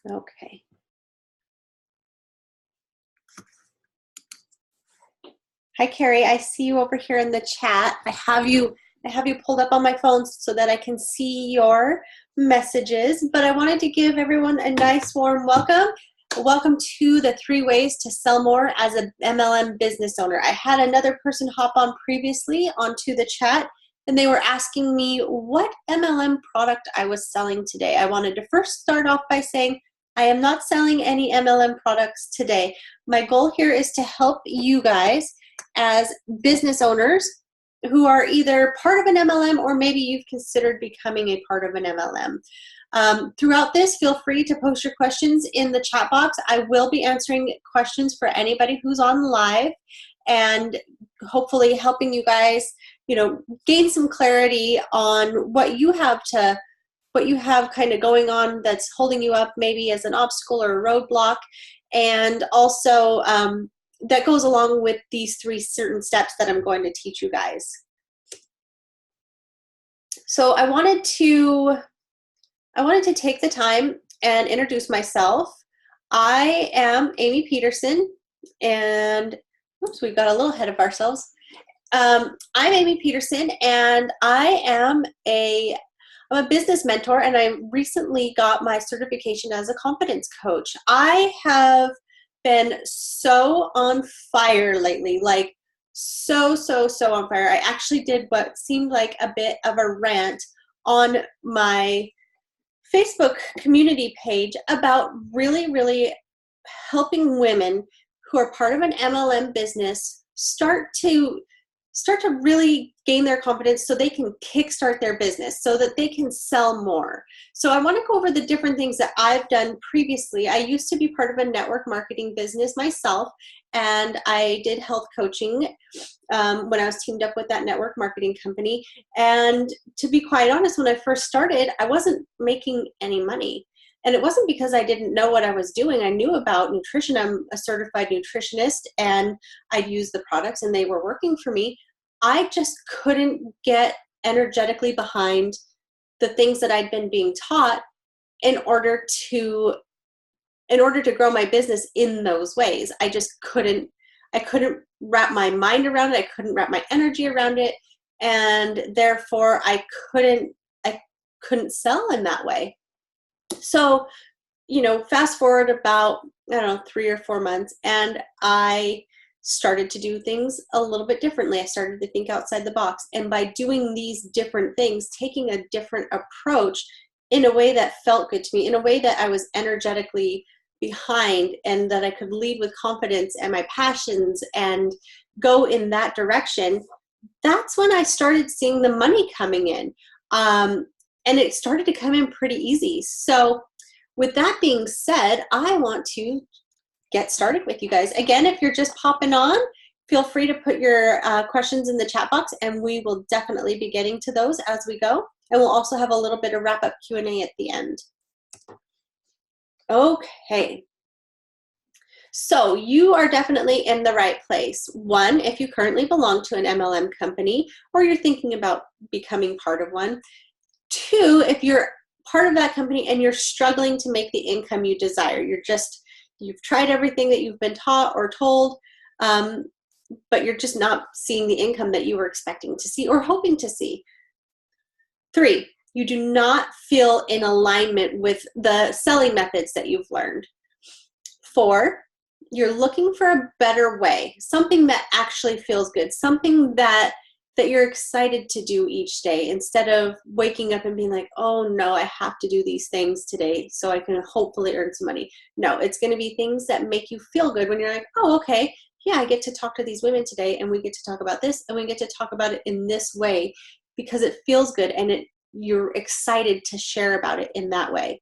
Okay. Hi, Carrie. I see you over here in the chat. I have you pulled up on my phone so that I can see your messages, but I wanted to give everyone a nice warm welcome. Welcome to the 3 ways to sell more as an MLM business owner. I had another person hop on previously onto the chat, and they were asking me what MLM product I was selling today. I wanted to first start off by saying I am not selling any MLM products today. My goal here is to help you guys as business owners who are either part of an MLM or maybe you've considered becoming a part of an MLM. Throughout this, feel free to post your questions in the chat box. I will be answering questions for anybody who's on live and hopefully helping you guys, gain some clarity on what you have kind of going on that's holding you up maybe as an obstacle or a roadblock, and also that goes along with these 3 certain steps that I'm going to teach you guys. So I wanted to take the time and introduce myself. I am Amie Pederson, and oops, we got a little ahead of ourselves. I'm Amie Pederson, and I am I'm a business mentor, and I recently got my certification as a confidence coach. I have been so on fire lately, like so on fire. I actually did what seemed like a bit of a rant on my Facebook community page about really helping women who are part of an MLM business start to really gain their confidence so they can kickstart their business, so that they can sell more. So I want to go over the different things that I've done previously. I used to be part of a network marketing business myself, and I did health coaching when I was teamed up with that network marketing company. And to be quite honest, when I first started, I wasn't making any money. And it wasn't because I didn't know what I was doing. I knew about nutrition. I'm a certified nutritionist, and I'd use the products and they were working for me. I just couldn't get energetically behind the things that I'd been being taught in order to grow my business in those ways. I couldn't wrap my mind around it. I couldn't wrap my energy around it. And therefore I couldn't sell in that way. So, fast forward about, 3 or 4 months, and I started to do things a little bit differently. I started to think outside the box. And by doing these different things, taking a different approach in a way that felt good to me, in a way that I was energetically behind and that I could lead with confidence and my passions and go in that direction, that's when I started seeing the money coming in. And it started to come in pretty easy. So with that being said, I want to get started with you guys. Again, if you're just popping on, feel free to put your questions in the chat box, and we will definitely be getting to those as we go. And we'll also have a little bit of wrap-up Q&A at the end. Okay. So you are definitely in the right place. 1, if you currently belong to an MLM company or you're thinking about becoming part of one. 2, if you're part of that company and you're struggling to make the income you desire. You've tried everything that you've been taught or told, but you're just not seeing the income that you were expecting to see or hoping to see. 3, you do not feel in alignment with the selling methods that you've learned. 4, you're looking for a better way, something that actually feels good, something that you're excited to do each day, instead of waking up and being like, oh no, I have to do these things today so I can hopefully earn some money. No, it's going to be things that make you feel good when you're like, oh, okay, yeah, I get to talk to these women today, and we get to talk about this, and we get to talk about it in this way because it feels good and you're excited to share about it in that way.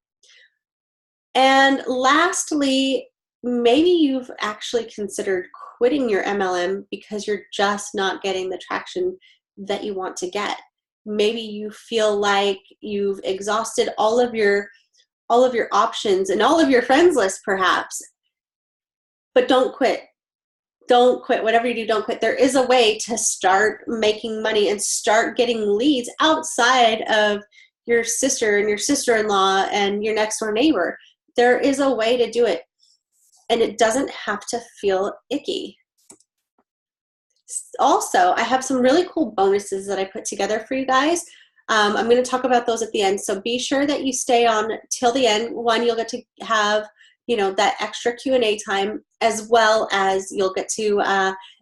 And lastly, maybe you've actually considered quitting your MLM because you're just not getting the traction that you want to get. Maybe you feel like you've exhausted all of your options and all of your friends list perhaps, but don't quit. Don't quit. Whatever you do, don't quit. There is a way to start making money and start getting leads outside of your sister and your sister-in-law and your next door neighbor. There is a way to do it, and it doesn't have to feel icky. Also, I have some really cool bonuses that I put together for you guys. I'm going to talk about those at the end, so be sure that you stay on till the end. One, you'll get to have, you know, that extra Q&A time, as well as you'll get to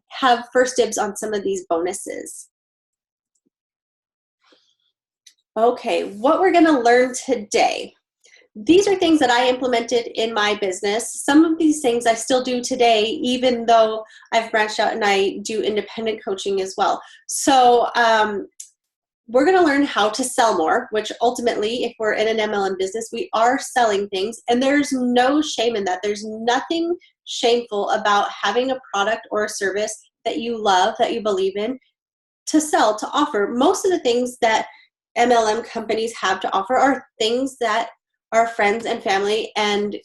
have first dibs on some of these bonuses. Okay, what we're going to learn today. These are things that I implemented in my business. Some of these things I still do today, even though I've branched out and I do independent coaching as well. So we're going to learn how to sell more, which ultimately, if we're in an MLM business, we are selling things, and there's no shame in that. There's nothing shameful about having a product or a service that you love, that you believe in, to sell, to offer. Most of the things that MLM companies have to offer are things that our friends and family and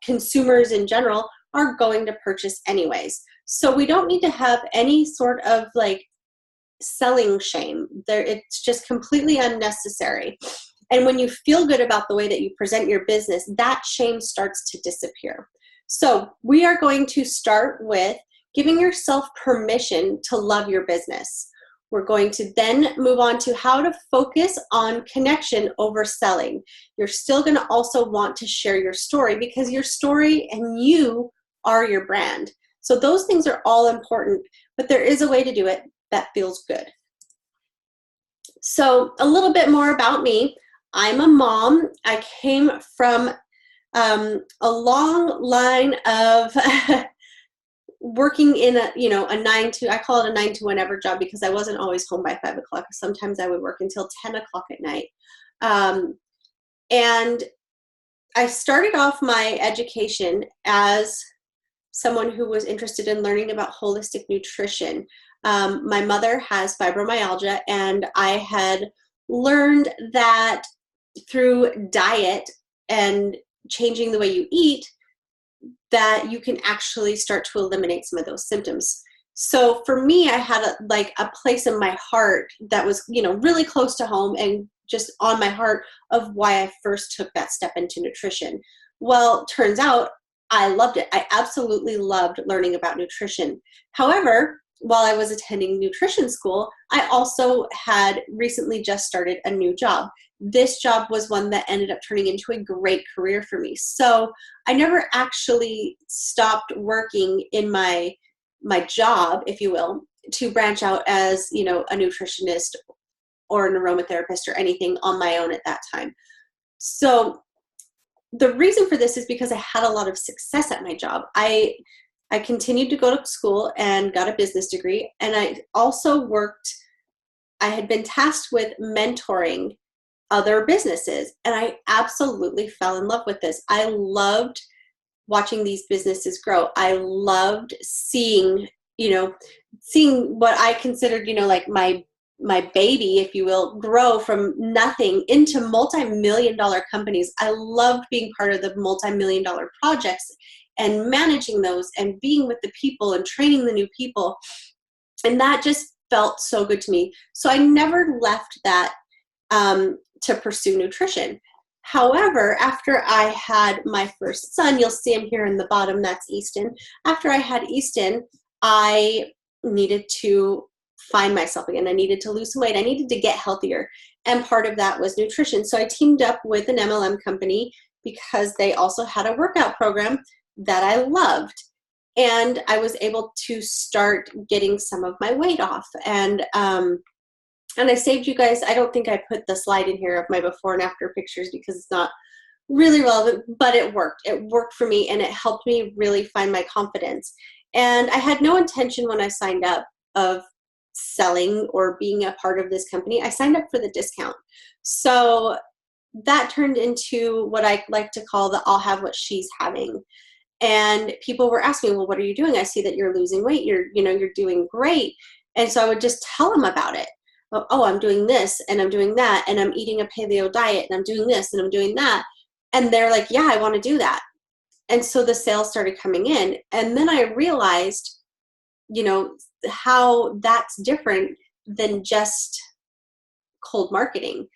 consumers in general are going to purchase anyways. So we don't need to have any sort of like selling shame there. It's just completely unnecessary. And when you feel good about the way that you present your business, that shame starts to disappear. So we are going to start with giving yourself permission to love your business. We're going to then move on to how to focus on connection over selling. You're still going to also want to share your story, because your story and you are your brand. So those things are all important, but there is a way to do it that feels good. So a little bit more about me. I'm a mom. I came from a long line of working in a, you know, a 9 to, I call it a 9 to whenever job, because I wasn't always home by 5 o'clock. Sometimes I would work until 10 o'clock at night. And I started off my education as someone who was interested in learning about holistic nutrition. My mother has fibromyalgia, and I had learned that through diet and changing the way you eat, that you can actually start to eliminate some of those symptoms. So for me, I had a place in my heart that was, you know, really close to home and just on my heart of why I first took that step into nutrition. Well, turns out I loved it. I absolutely loved learning about nutrition. However, while I was attending nutrition school, I also had recently just started a new job. This job was one that ended up turning into a great career for me. So I never actually stopped working in my job, if you will, to branch out as, you know, a nutritionist or an aromatherapist or anything on my own at that time. So the reason for this is because I had a lot of success at my job. I continued to go to school and got a business degree, and I also I had been tasked with mentoring other businesses, and I absolutely fell in love with this. I loved watching these businesses grow. I loved seeing what I considered, you know, like my baby, if you will, grow from nothing into multi-million-dollar companies. I loved being part of the multi-million-dollar projects and managing those and being with the people and training the new people. And that just felt so good to me. So I never left that to pursue nutrition. However, after I had my first son, you'll see him here in the bottom, that's Easton. After I had Easton, I needed to find myself again. I needed to lose some weight. I needed to get healthier. And part of that was nutrition. So I teamed up with an MLM company because they also had a workout program that I loved. And I was able to start getting some of my weight off. And I saved you guys, I don't think I put the slide in here of my before and after pictures because it's not really relevant, but it worked. It worked for me, and it helped me really find my confidence. And I had no intention when I signed up of selling or being a part of this company. I signed up for the discount. So that turned into what I like to call the I'll have what she's having. And people were asking me, well, what are you doing? I see that you're losing weight. You're doing great. And so I would just tell them about it. Oh, I'm doing this and I'm doing that, and I'm eating a paleo diet and I'm doing this and I'm doing that. And they're like, yeah, I want to do that. And so the sales started coming in. And then I realized, how that's different than just cold marketing.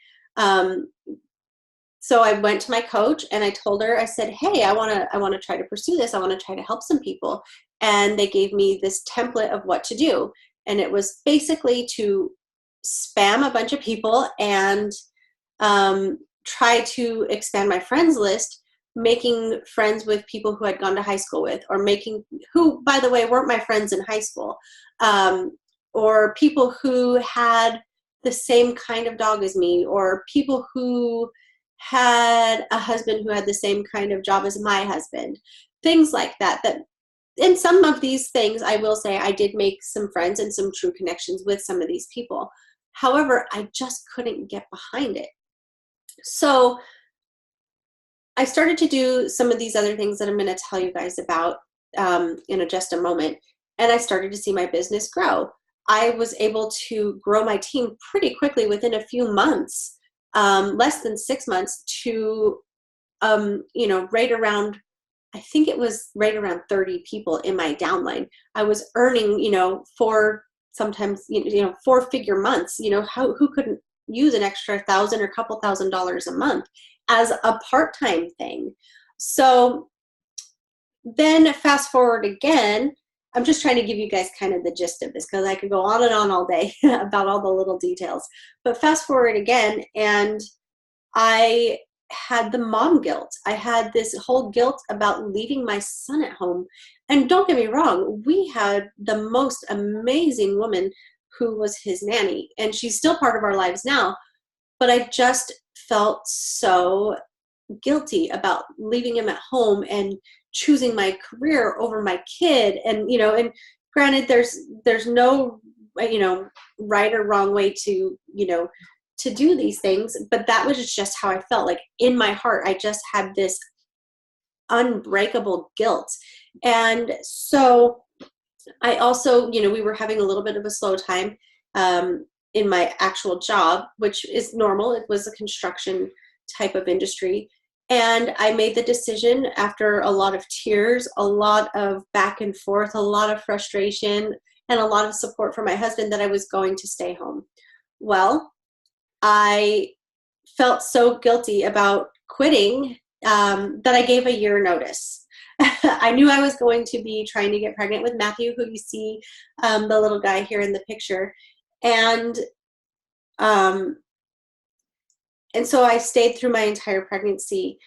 so I went to my coach and I told her, I said, hey, I want to try to pursue this. I want to try to help some people. And they gave me this template of what to do. And it was basically to spam a bunch of people and try to expand my friends list, making friends with people who I'd gone to high school with, or who, by the way, weren't my friends in high school, or people who had the same kind of dog as me, or people who had a husband who had the same kind of job as my husband, things like that. That in some of these things, I will say I did make some friends and some true connections with some of these people. However, I just couldn't get behind it. So I started to do some of these other things that I'm going to tell you guys about in just a moment. And I started to see my business grow. I was able to grow my team pretty quickly within a few months, less than 6 months, to, right around, I think it was right around 30 people in my downline. I was earning, sometimes, 4-figure months. Who couldn't use an extra $1,000 or a couple $1,000s a month as a part-time thing? So then fast forward again, I'm just trying to give you guys kind of the gist of this, because I could go on and on all day about all the little details. But fast forward again, and I had the mom guilt. I had this whole guilt about leaving my son at home. And don't get me wrong, we had the most amazing woman who was his nanny, and she's still part of our lives now. But I just felt so guilty about leaving him at home and choosing my career over my kid. And, and granted, there's no, right or wrong way to, to do these things, but that was just how I felt. Like in my heart, I just had this unbreakable guilt. And so I also, we were having a little bit of a slow time in my actual job, which is normal. It was a construction type of industry. And I made the decision, after a lot of tears, a lot of back and forth, a lot of frustration, and a lot of support from my husband, that I was going to stay home. Well, I felt so guilty about quitting that I gave a year notice. I knew I was going to be trying to get pregnant with Matthew, who you see, the little guy here in the picture. And so I stayed through my entire pregnancy,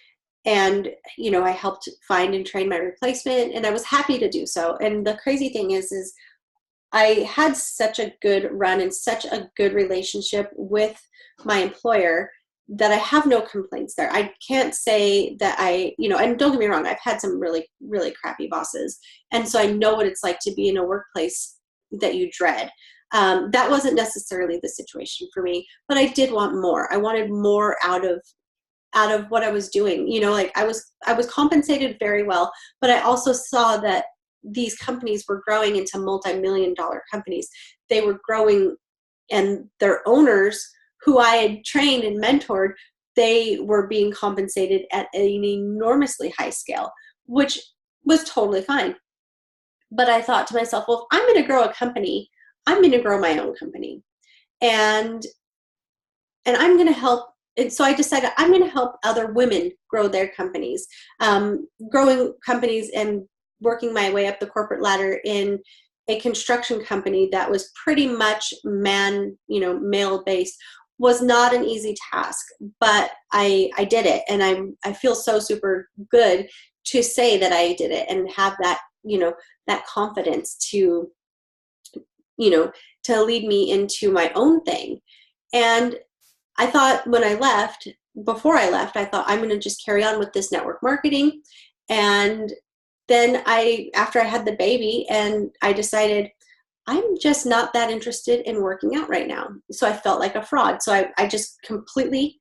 and, I helped find and train my replacement, and I was happy to do so. And the crazy thing is I had such a good run and such a good relationship with my employer that I have no complaints there. I can't say that and don't get me wrong, I've had some really, really crappy bosses. And so I know what it's like to be in a workplace that you dread. That wasn't necessarily the situation for me, but I did want more. I wanted more out of what I was doing. Like I was compensated very well, but I also saw that these companies were growing into multi-million-dollar companies. They were growing, and their owners, who I had trained and mentored, they were being compensated at an enormously high scale, which was totally fine. But I thought to myself, well, if I'm going to grow a company, I'm going to grow my own company. And I'm going to help. And so I decided I'm going to help other women grow their companies, growing companies and working my way up the corporate ladder in a construction company that was pretty much male based. Was not an easy task, but I did it. And I feel so super good to say that I did it and have that, that confidence to lead me into my own thing. And I thought before I left, I thought I'm going to just carry on with this network marketing. And then after I had the baby, and I decided I'm just not that interested in working out right now. So I felt like a fraud. So I just completely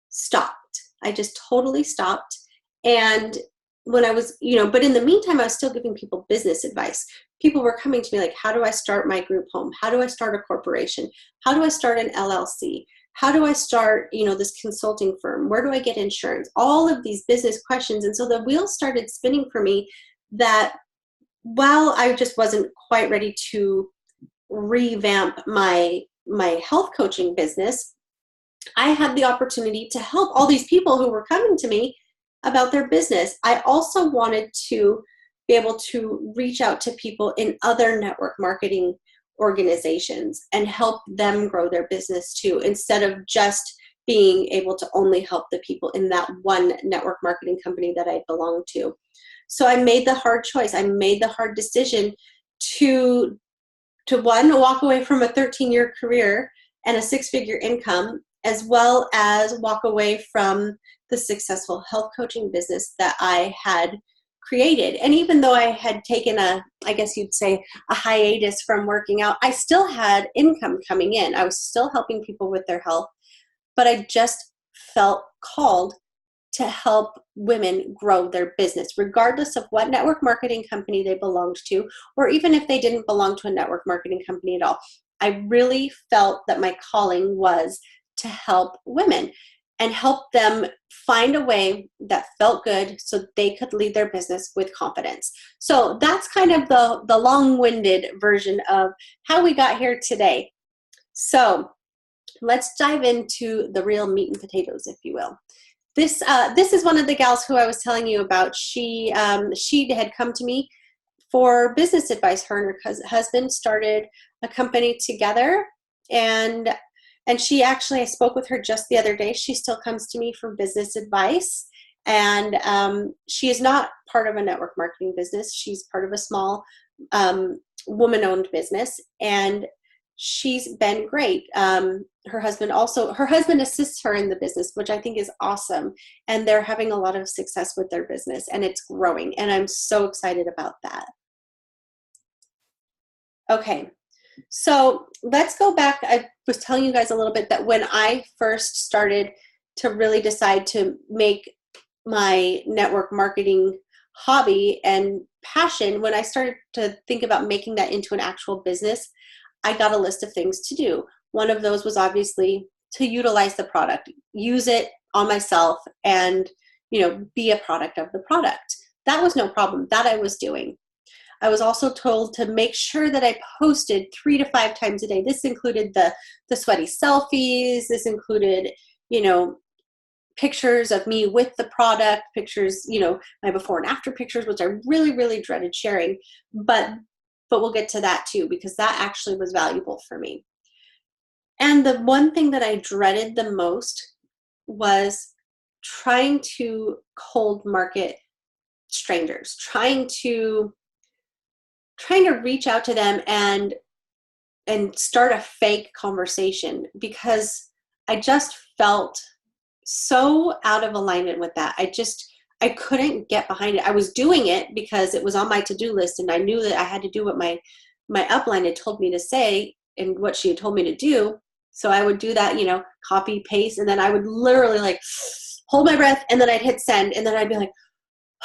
stopped. I just totally stopped. And when I was, but in the meantime, I was still giving people business advice. People were coming to me like, how do I start my group home? How do I start a corporation? How do I start an LLC? How do I start, this consulting firm? Where do I get insurance? All of these business questions. And so the wheels started spinning for me, that while I just wasn't quite ready to revamp my health coaching business, I had the opportunity to help all these people who were coming to me about their business. I also wanted to be able to reach out to people in other network marketing organizations and help them grow their business too, instead of just being able to only help the people in that one network marketing company that I belonged to. So I made the hard choice. I made the hard decision to one, walk away from a 13-year career and a 6-figure income, as well as walk away from the successful health coaching business that I had created. And even though I had taken I guess you'd say, a hiatus from working out, I still had income coming in. I was still helping people with their health, but I just felt called to help women grow their business, regardless of what network marketing company they belonged to, or even if they didn't belong to a network marketing company at all. I really felt that my calling was to help women and help them find a way that felt good so they could lead their business with confidence. So that's kind of the long-winded version of how we got here today. So let's dive into the real meat and potatoes, if you will. This is one of the gals who I was telling you about. She had come to me for business advice. Her and her husband started a company together, and she actually, I spoke with her just the other day. She still comes to me for business advice, and she is not part of a network marketing business. She's part of a small woman-owned business, and she's been great. Her husband assists her in the business, which I think is awesome. And they're having a lot of success with their business, and it's growing. And I'm so excited about that. Okay, so let's go back. I was telling you guys a little bit that when I first started to really decide to make my network marketing hobby and passion, when I started to think about making that into an actual business, I got a list of things to do. One of those was obviously to utilize the product, use it on myself, and be a product of the product. That was no problem. That I was doing. I was also told to make sure that I posted 3 to 5 times a day. This included the sweaty selfies. This included, pictures of me with the product, pictures, my before and after pictures, which I really, really dreaded sharing. But we'll get to that too, because that actually was valuable for me. And the one thing that I dreaded the most was trying to cold market strangers, trying to reach out to them and start a fake conversation, because I just felt so out of alignment with that. I couldn't get behind it. I was doing it because it was on my to-do list, and I knew that I had to do what my upline had told me to say and what she had told me to do. So I would do that, copy, paste, and then I would literally hold my breath, and then I'd hit send, and then I'd be like,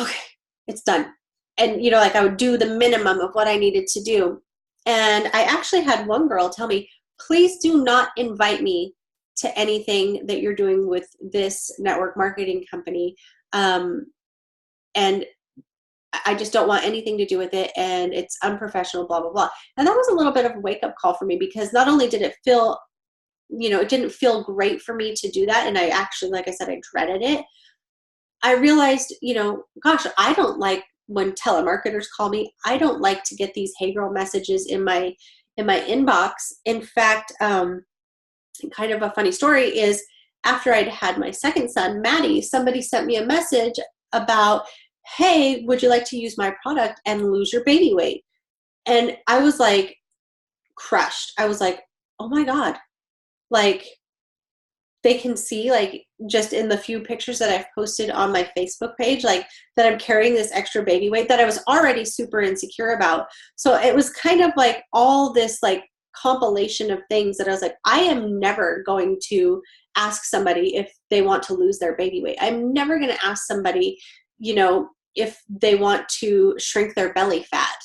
okay, it's done. And, I would do the minimum of what I needed to do. And I actually had one girl tell me, please do not invite me to anything that you're doing with this network marketing company. And I just don't want anything to do with it, and it's unprofessional, blah, blah, blah. And that was a little bit of a wake-up call for me, because not only did it feel, it didn't feel great for me to do that, and I actually, like I said, I dreaded it. I realized, gosh, I don't like when telemarketers call me. I don't like to get these hey girl messages in my inbox. In fact, kind of a funny story is, after I'd had my second son, Maddie, somebody sent me a message about, hey, would you like to use my product and lose your baby weight? And I was like crushed. I was like, oh my God, they can see, just in the few pictures that I've posted on my Facebook page, that I'm carrying this extra baby weight that I was already super insecure about. So it was kind of all this compilation of things that I was like, I am never going to ask somebody if they want to lose their baby weight. I'm never going to ask somebody, if they want to shrink their belly fat.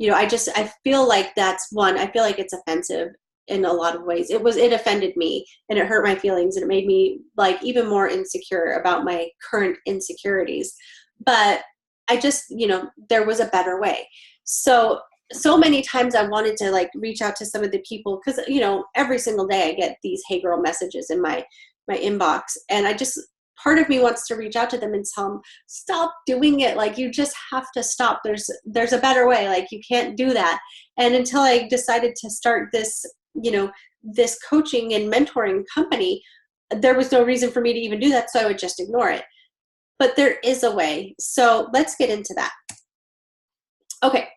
I feel like that's one, I feel like it's offensive in a lot of ways. It offended me, and it hurt my feelings, and it made me even more insecure about my current insecurities. But I just, there was a better way. So many times I wanted to reach out to some of the people, because, every single day I get these hey girl messages in my inbox, and part of me wants to reach out to them and tell them, stop doing it. Like, you just have to stop. There's a better way. Like, you can't do that. And until I decided to start this, this coaching and mentoring company, there was no reason for me to even do that. So I would just ignore it. But there is a way. So let's get into that. Okay.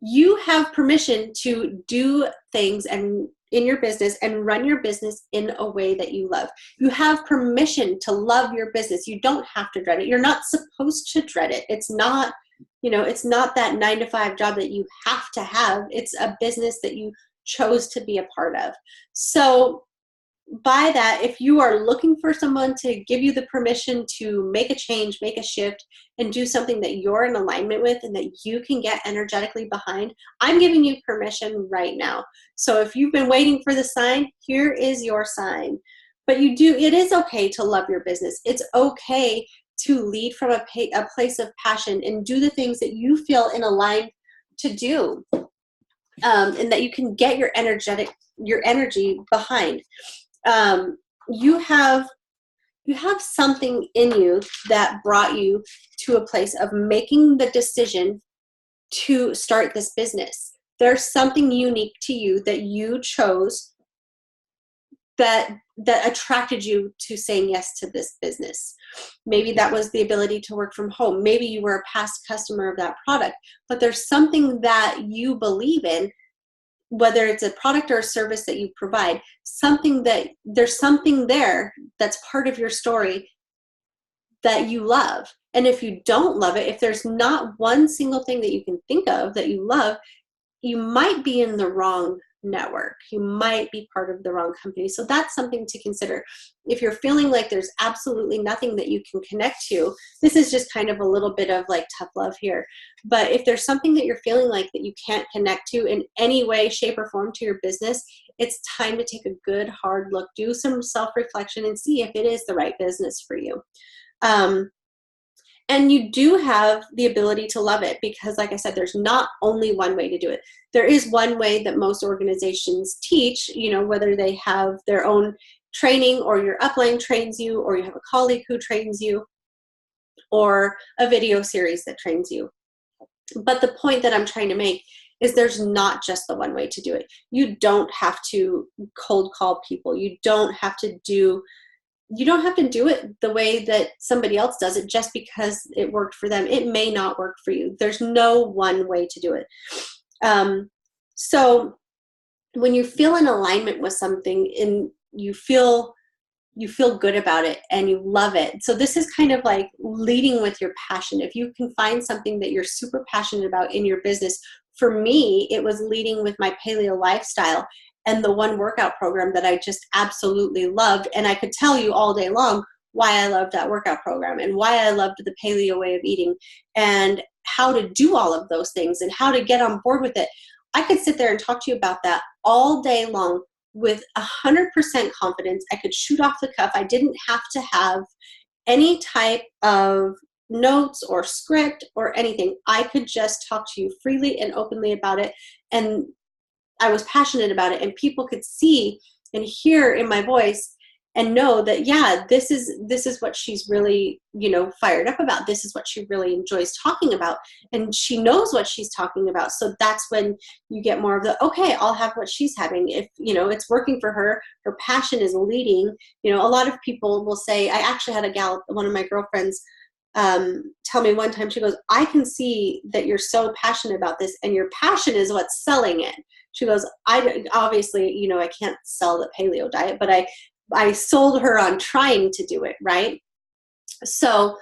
You have permission to do things in your business and run your business in a way that you love. You have permission to love your business. You don't have to dread it. You're not supposed to dread it. It's not, it's not that 9-to-5 job that you have to have. It's a business that you chose to be a part of. So by that, if you are looking for someone to give you the permission to make a change, make a shift, and do something that you're in alignment with and that you can get energetically behind, I'm giving you permission right now. So if you've been waiting for the sign, here is your sign. But it is okay to love your business. It's okay to lead from a place of passion and do the things that you feel in aligned to do, and that you can get your energy behind. You have something in you that brought you to a place of making the decision to start this business. There's something unique to you that you chose that attracted you to saying yes to this business. Maybe that was the ability to work from home. Maybe you were a past customer of that product, but there's something that you believe in, whether it's a product or a service that you provide, there's something there that's part of your story that you love. And if you don't love it, if there's not one single thing that you can think of that you love, you might be in the wrong network. You might be part of the wrong company. So that's something to consider. If you're feeling like there's absolutely nothing that you can connect to, this is just kind of a little bit of like tough love here. But if there's something that you're feeling like that you can't connect to in any way, shape, or form to your business, it's time to take a good hard look, do some self-reflection, and see if it is the right business for you. And you do have the ability to love it because, like I said, there's not only one way to do it. There is one way that most organizations teach, whether they have their own training or your upline trains you or you have a colleague who trains you or a video series that trains you. But the point that I'm trying to make is there's not just the one way to do it. You don't have to cold call people. You don't have to do it the way that somebody else does it just because it worked for them. It may not work for you. There's no one way to do it. So when you feel in alignment with something and you feel good about it and you love it. So this is kind of like leading with your passion. If you can find something that you're super passionate about in your business, for me, it was leading with my paleo lifestyle and the one workout program that I just absolutely loved. And I could tell you all day long why I loved that workout program and why I loved the paleo way of eating and how to do all of those things and how to get on board with it. I could sit there and talk to you about that all day long with 100% confidence. I could shoot off the cuff. I didn't have to have any type of notes or script or anything. I could just talk to you freely and openly about it. And I was passionate about it, and people could see and hear in my voice and know that, yeah, this is what she's really, fired up about. This is what she really enjoys talking about. And she knows what she's talking about. So that's when you get more of the, okay, I'll have what she's having. If, it's working for her, her passion is leading. A lot of people will say, I actually had a gal, one of my girlfriends, tell me one time, she goes, I can see that you're so passionate about this and your passion is what's selling it. She goes, obviously, I can't sell the paleo diet, but I sold her on trying to do it. Right. So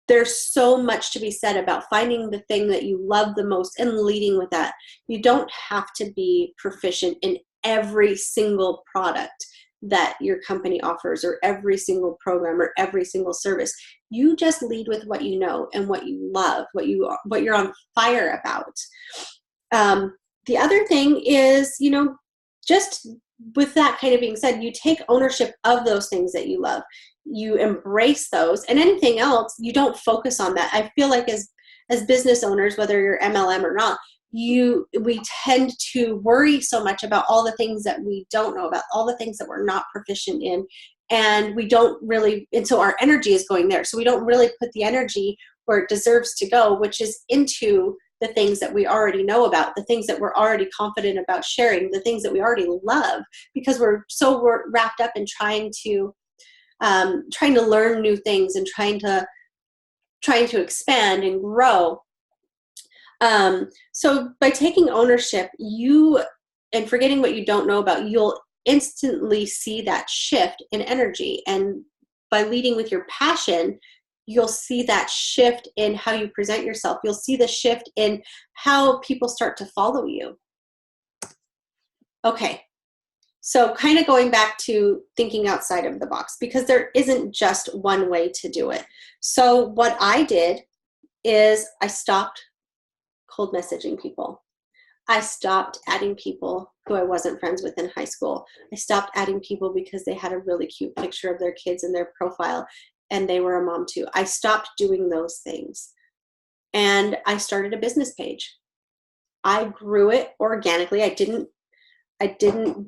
there's so much to be said about finding the thing that you love the most and leading with that. You don't have to be proficient in every single product that your company offers or every single program or every single service. You just lead with what you know and what you love, what you're on fire about. The other thing is, just with that kind of being said, you take ownership of those things that you love. You embrace those, and anything else, you don't focus on that. I feel like as business owners, whether you're MLM or not, we tend to worry so much about all the things that we don't know about, all the things that we're not proficient in, and we don't really, and so our energy is going there. So we don't really put the energy where it deserves to go, which is into the things that we already know about, the things that we're already confident about sharing, the things that we already love, because we're wrapped up in trying to learn new things and trying to expand and grow. So by taking ownership, and forgetting what you don't know about, you'll instantly see that shift in energy. And by leading with your passion, you'll see that shift in how you present yourself. You'll see the shift in how people start to follow you. Okay. So kind of going back to thinking outside of the box, because there isn't just one way to do it. So what I did is I stopped cold messaging people. I stopped adding people who I wasn't friends with in high school. I stopped adding people because they had a really cute picture of their kids in their profile and they were a mom too. I stopped doing those things. And I started a business page. I grew it organically. I didn't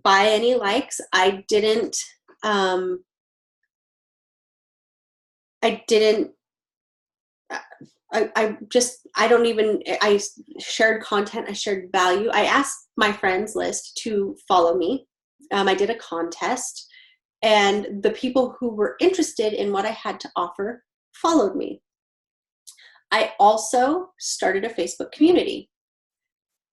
buy any likes. I shared content, I shared value. I asked my friends list to follow me. I did a contest, and the people who were interested in what I had to offer followed me. I also started a Facebook community,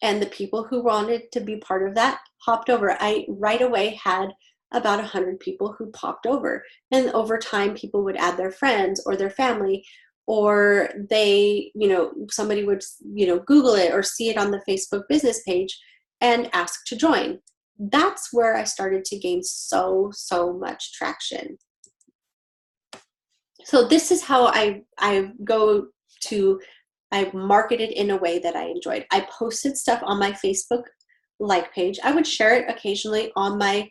and the people who wanted to be part of that hopped over. I right away had about 100 people who popped over, and over time people would add their friends or their family, or somebody would, Google it or see it on the Facebook business page and ask to join. That's where I started to gain so much traction. So this is how I marketed in a way that I enjoyed. I posted stuff on my Facebook like page. I would share it occasionally on my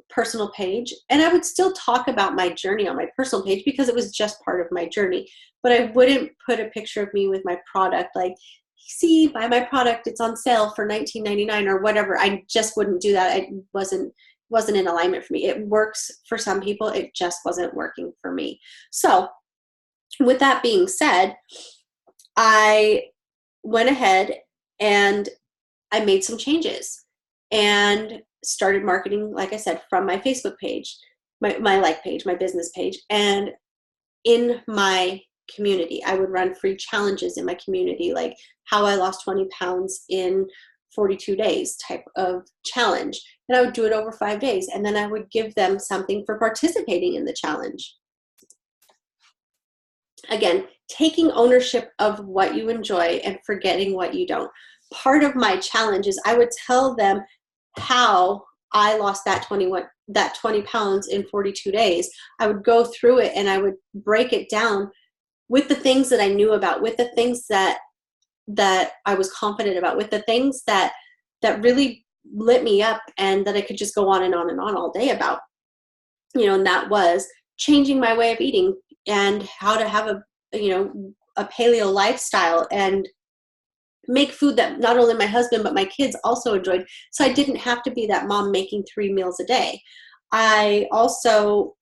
personal page, and I would still talk about my journey on my personal page because it was just part of my journey. But I wouldn't put a picture of me with my product, like, see, buy my product, it's on sale for $19.99 or whatever. I just wouldn't do that. It wasn't in alignment for me. It works for some people. It just wasn't working for me. So with that being said, I went ahead and I made some changes and started marketing, like I said, from my Facebook page, my like page, my business page, and in my community. I would run free challenges in my community, like how I lost 20 pounds in 42 days type of challenge. And I would do it over 5 days. And then I would give them something for participating in the challenge. Again, taking ownership of what you enjoy and forgetting what you don't. Part of my challenge is I would tell them how I lost that 20 pounds in 42 days. I would go through it and I would break it down with the things that I knew about, with the things that I was confident about, with the things that really lit me up and that I could just go on and on and on all day about. And that was changing my way of eating and how to have a paleo lifestyle and make food that not only my husband but my kids also enjoyed. So I didn't have to be that mom making 3 meals a day. I also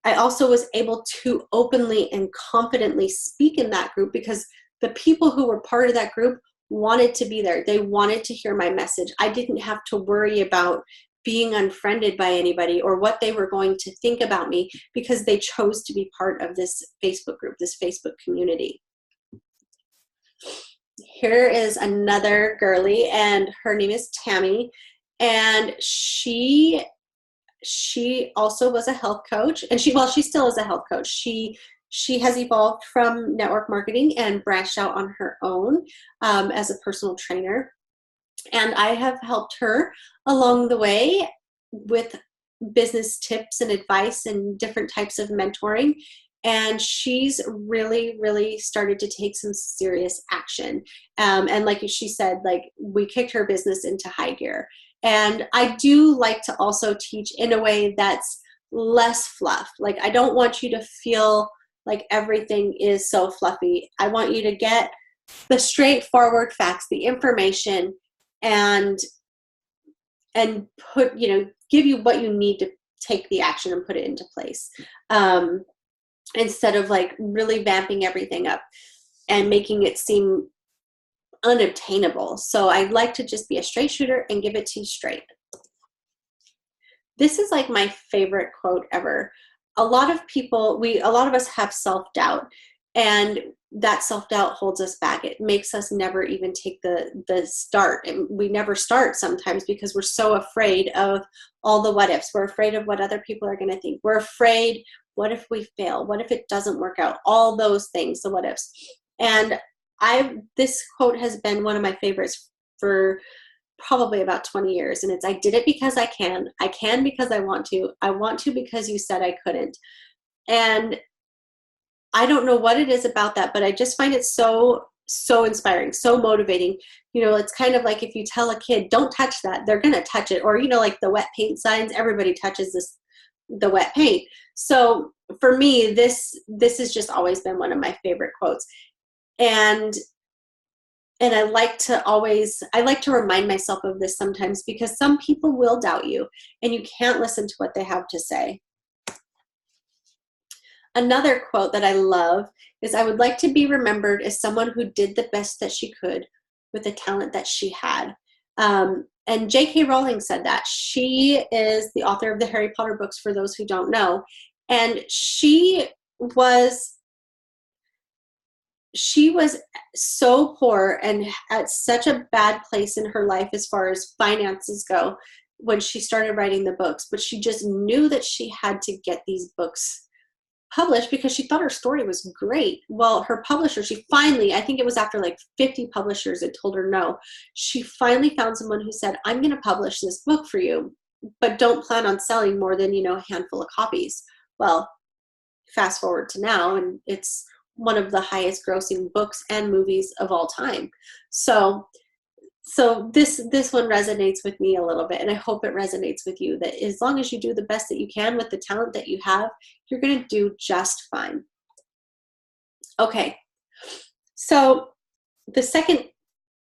was able to openly and confidently speak in that group because the people who were part of that group wanted to be there. They wanted to hear my message. I didn't have to worry about being unfriended by anybody or what they were going to think about me because they chose to be part of this Facebook group, this Facebook community. Here is another girly, and her name is Tammy, and she also was a health coach, and she still is a health coach. She has evolved from network marketing and branched out on her own as a personal trainer. And I have helped her along the way with business tips and advice and different types of mentoring. And she's really, really started to take some serious action. And like she said, like we kicked her business into high gear. And I do like to also teach in a way that's less fluff. Like I don't want you to feel like everything is so fluffy. I want you to get the straightforward facts, the information, and put, give you what you need to take the action and put it into place. Instead of like really vamping everything up and making it seem unobtainable. So I'd like to just be a straight shooter and give it to you straight. This is like my favorite quote ever. A lot of us have self-doubt, and that self-doubt holds us back. It makes us never even take the start. And we never start sometimes because we're so afraid of all the what ifs. We're afraid of what other people are going to think. We're afraid, what if we fail? What if it doesn't work out? All those things, the what ifs. And this quote has been one of my favorites for probably about 20 years. And it's, I did it because I can because I want to because you said I couldn't. And I don't know what it is about that, but I just find it so inspiring, so motivating. It's kind of like if you tell a kid, don't touch that, they're going to touch it. Or, like the wet paint signs, everybody touches the wet paint. So for me, this has just always been one of my favorite quotes. And I like to remind myself of this sometimes, because some people will doubt you and you can't listen to what they have to say. Another quote that I love is, I would like to be remembered as someone who did the best that she could with the talent that she had. And J.K. Rowling said that. She is the author of the Harry Potter books, for those who don't know. And she was so poor and at such a bad place in her life as far as finances go when she started writing the books. But she just knew that she had to get these books published because she thought her story was great. Well, her publisher, she finally, I think it was after like 50 publishers that told her no, she finally found someone who said, I'm going to publish this book for you, but don't plan on selling more than, a handful of copies. Well, fast forward to now, and it's one of the highest grossing books and movies of all time. So this one resonates with me a little bit, and I hope it resonates with you, that as long as you do the best that you can with the talent that you have, you're going to do just fine. Okay, so the second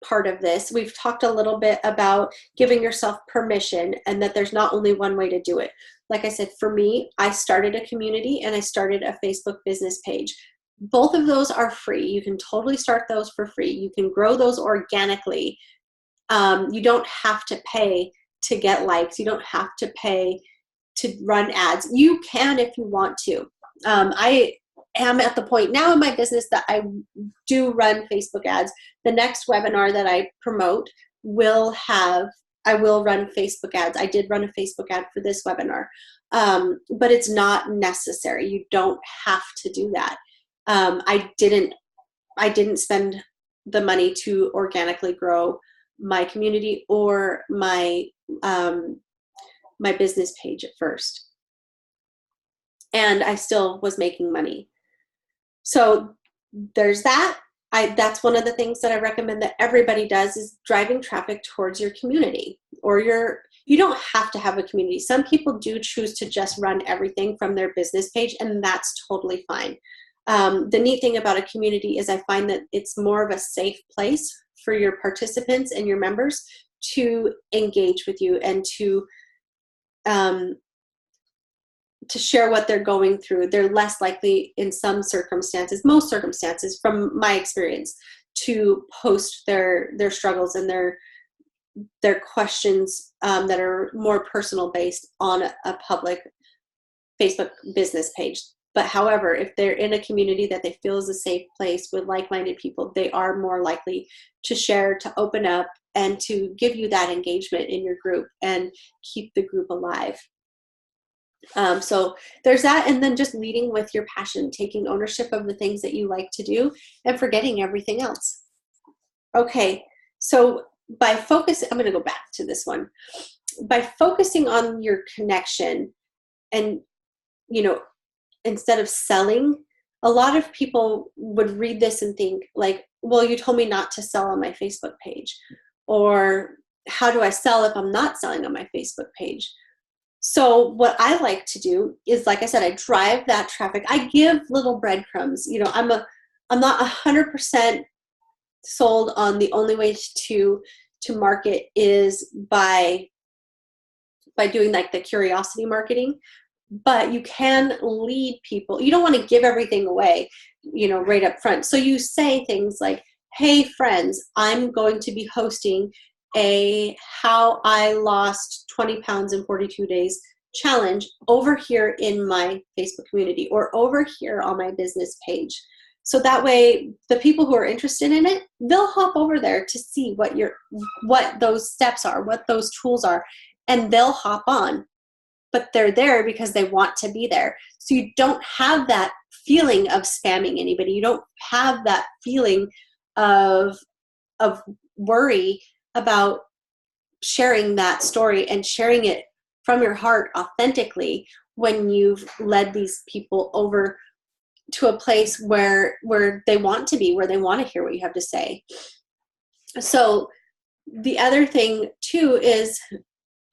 part of this, we've talked a little bit about giving yourself permission, and that there's not only one way to do it. Like I said, for me, I started a community and I started a Facebook business page. Both of those are free. You can totally start those for free. You can grow those organically. You don't have to pay to get likes. You don't have to pay to run ads. You can if you want to. I am at the point now in my business that I do run Facebook ads. The next webinar that I promote I will run Facebook ads. I did run a Facebook ad for this webinar, but it's not necessary. You don't have to do that. I didn't spend the money to organically grow my community or my business page at first. And I still was making money. So there's that. That's one of the things that I recommend that everybody does, is driving traffic towards your community. Or you don't have to have a community. Some people do choose to just run everything from their business page, and that's totally fine. The neat thing about a community is I find that it's more of a safe place for your participants and your members to engage with you and to share what they're going through. They're less likely in some circumstances, most circumstances from my experience, to post their struggles and their questions that are more personal based on a public Facebook business page. But however, if they're in a community that they feel is a safe place with like-minded people, they are more likely to share, to open up, and to give you that engagement in your group and keep the group alive. So there's that. And then just leading with your passion, taking ownership of the things that you like to do and forgetting everything else. Okay, so by focus, I'm going to go back to this one. By focusing on your connection and, instead of selling, a lot of people would read this and think like, well, you told me not to sell on my Facebook page. Or how do I sell if I'm not selling on my Facebook page? So what I like to do is, like I said, I drive that traffic. I give little breadcrumbs. I'm not 100% sold on the only way to market is by doing like the curiosity marketing, but you can lead people. You don't want to give everything away, right up front. So you say things like, hey friends, I'm going to be hosting a how I lost 20 pounds in 42 days challenge over here in my Facebook community or over here on my business page. So that way the people who are interested in it, they'll hop over there to see what those steps are, what those tools are, and they'll hop on. But they're there because they want to be there. So you don't have that feeling of spamming anybody. You don't have that feeling of worry about sharing that story and sharing it from your heart authentically when you've led these people over to a place where they want to be, where they want to hear what you have to say. So the other thing too is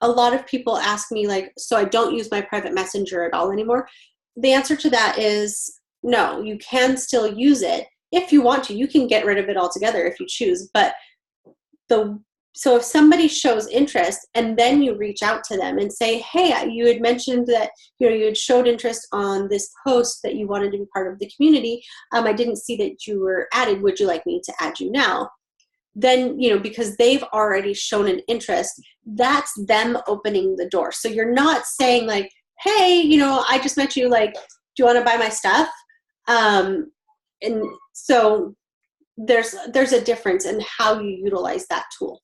a lot of people ask me like, so I don't use my private messenger at all anymore. The answer to that is no, you can still use it if you want to. You can get rid of it altogether if you choose. But so if somebody shows interest and then you reach out to them and say, hey, you had mentioned that, you had showed interest on this post that you wanted to be part of the community. I didn't see that you were added. Would you like me to add you now? Then, because they've already shown an interest, that's them opening the door. So you're not saying like, hey, I just met you, like, do you want to buy my stuff? And so there's a difference in how you utilize that tool.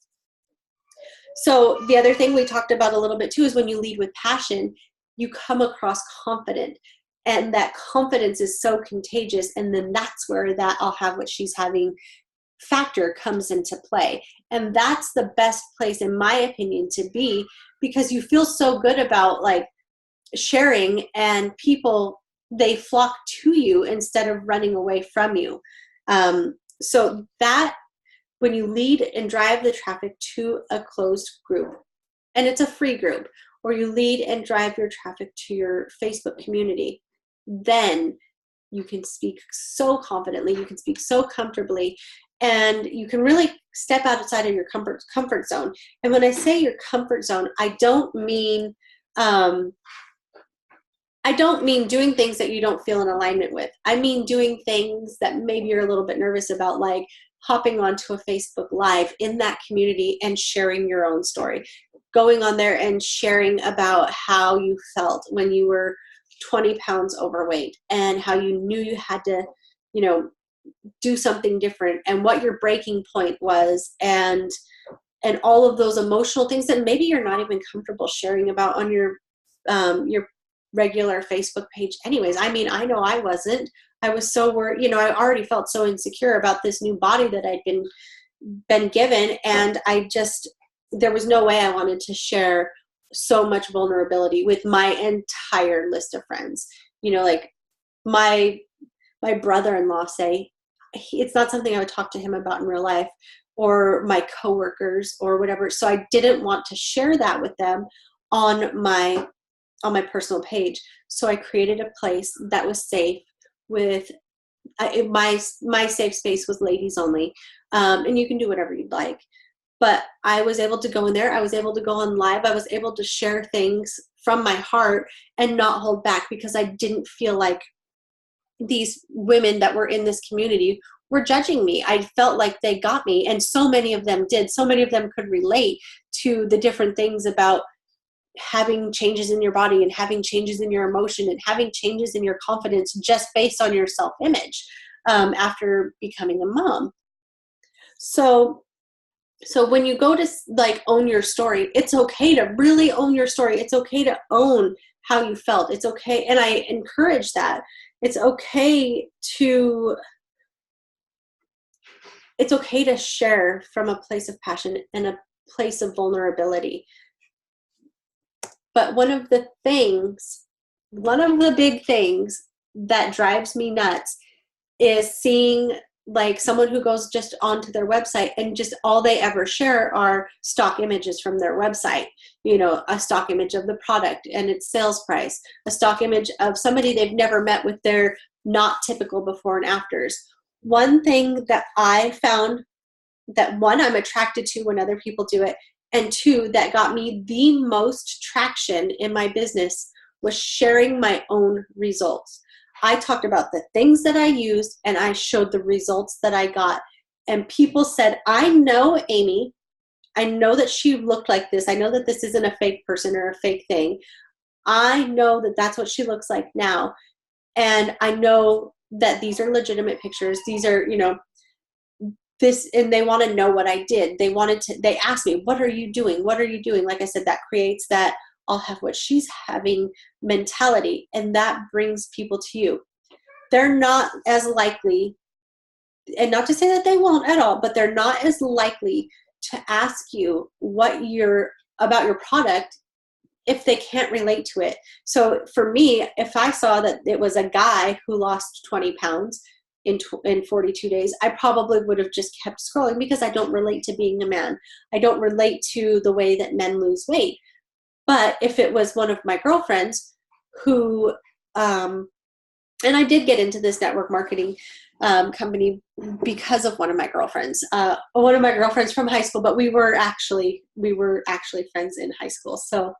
So the other thing we talked about a little bit too is when you lead with passion, you come across confident, and that confidence is so contagious. And then that's where that I'll have what she's having factor comes into play. And that's the best place, in my opinion, to be, because you feel so good about like sharing, and people, they flock to you instead of running away from you. So that when you lead and drive the traffic to a closed group, and it's a free group, or you lead and drive your traffic to your Facebook community, then you can speak so confidently, you can speak so comfortably, and you can really step outside of your comfort zone. And when I say your comfort zone, I don't mean doing things that you don't feel in alignment with. I mean doing things that maybe you're a little bit nervous about, like hopping onto a Facebook Live in that community and sharing your own story, going on there and sharing about how you felt when you were 20 pounds overweight and how you knew you had to, do something different, and what your breaking point was, and all of those emotional things that maybe you're not even comfortable sharing about on your regular Facebook page anyways. I know I wasn't. I was so worried, I already felt so insecure about this new body that I'd been given, and there was no way I wanted to share so much vulnerability with my entire list of friends. Like my brother-in-law say, it's not something I would talk to him about in real life, or my coworkers or whatever. So I didn't want to share that with them on my personal page. So I created a place that was safe with my safe space was ladies only. And you can do whatever you'd like. But I was able to go in there. I was able to go on live. I was able to share things from my heart and not hold back, because I didn't feel like these women that were in this community were judging me. I felt like they got me, and so many of them did. So many of them could relate to the different things about having changes in your body and having changes in your emotion and having changes in your confidence just based on your self-image after becoming a mom. So when you go to like own your story, it's okay to really own your story. It's okay to own how you felt. It's okay. And I encourage that. It's okay to share from a place of passion and a place of vulnerability. But one of the big things that drives me nuts is seeing like someone who goes just onto their website and just all they ever share are stock images from their website, a stock image of the product and its sales price, a stock image of somebody they've never met with their not typical before and afters. One thing that I found that one, I'm attracted to when other people do it, and two, that got me the most traction in my business was sharing my own results. I talked about the things that I used and I showed the results that I got. And people said, I know Amie. I know that she looked like this. I know that this isn't a fake person or a fake thing. I know that that's what she looks like now. And I know that these are legitimate pictures. These are, this, and they want to know what I did. They asked me, what are you doing? What are you doing? Like I said, that creates that I'll have what she's having mentality, and that brings people to you. They're not as likely, and not to say that they won't at all, but they're not as likely to ask you about your product if they can't relate to it. So for me, if I saw that it was a guy who lost 20 pounds in 42 days, I probably would have just kept scrolling because I don't relate to being a man. I don't relate to the way that men lose weight. But if it was one of my girlfriends who, and I did get into this network marketing company because of one of my girlfriends from high school, but we were actually friends in high school. So,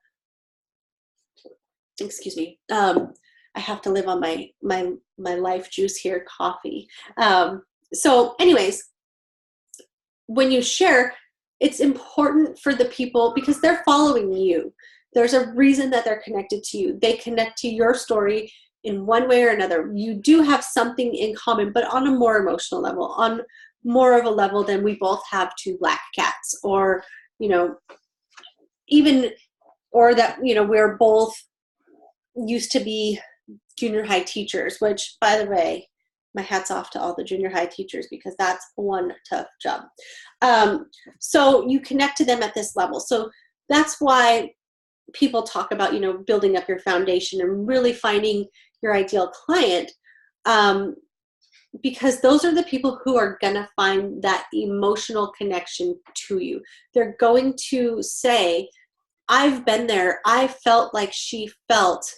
excuse me. I have to live on my life juice here, coffee. So anyways, when you share, it's important for the people because they're following you. There's a reason that they're connected to you. They connect to your story in one way or another. You do have something in common, but on a more emotional level, on more of a level than we both have two black cats, or, or that, we're both used to be junior high teachers, which, by the way, my hat's off to all the junior high teachers because that's one tough job. So you connect to them at this level. So that's why people talk about, building up your foundation and really finding your ideal client, because those are the people who are going to find that emotional connection to you. They're going to say, I've been there. I felt like she felt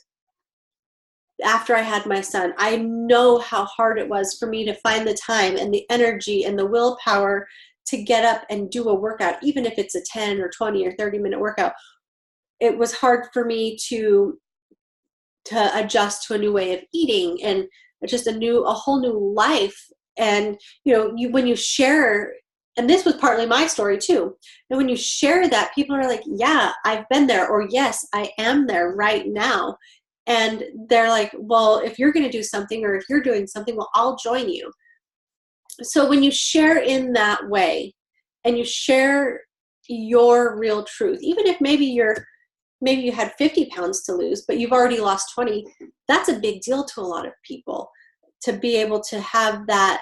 after I had my son. I know how hard it was for me to find the time and the energy and the willpower to get up and do a workout, even if it's a 10 or 20 or 30-minute workout. It was hard for me to adjust to a new way of eating and just a whole new life. And, when you share, and this was partly my story too. And when you share that, people are like, yeah, I've been there, or yes, I am there right now. And they're like, well, if you're going to do something, or if you're doing something, well, I'll join you. So when you share in that way and you share your real truth, even if maybe you had 50 pounds to lose, but you've already lost 20, that's a big deal to a lot of people, to be able to have that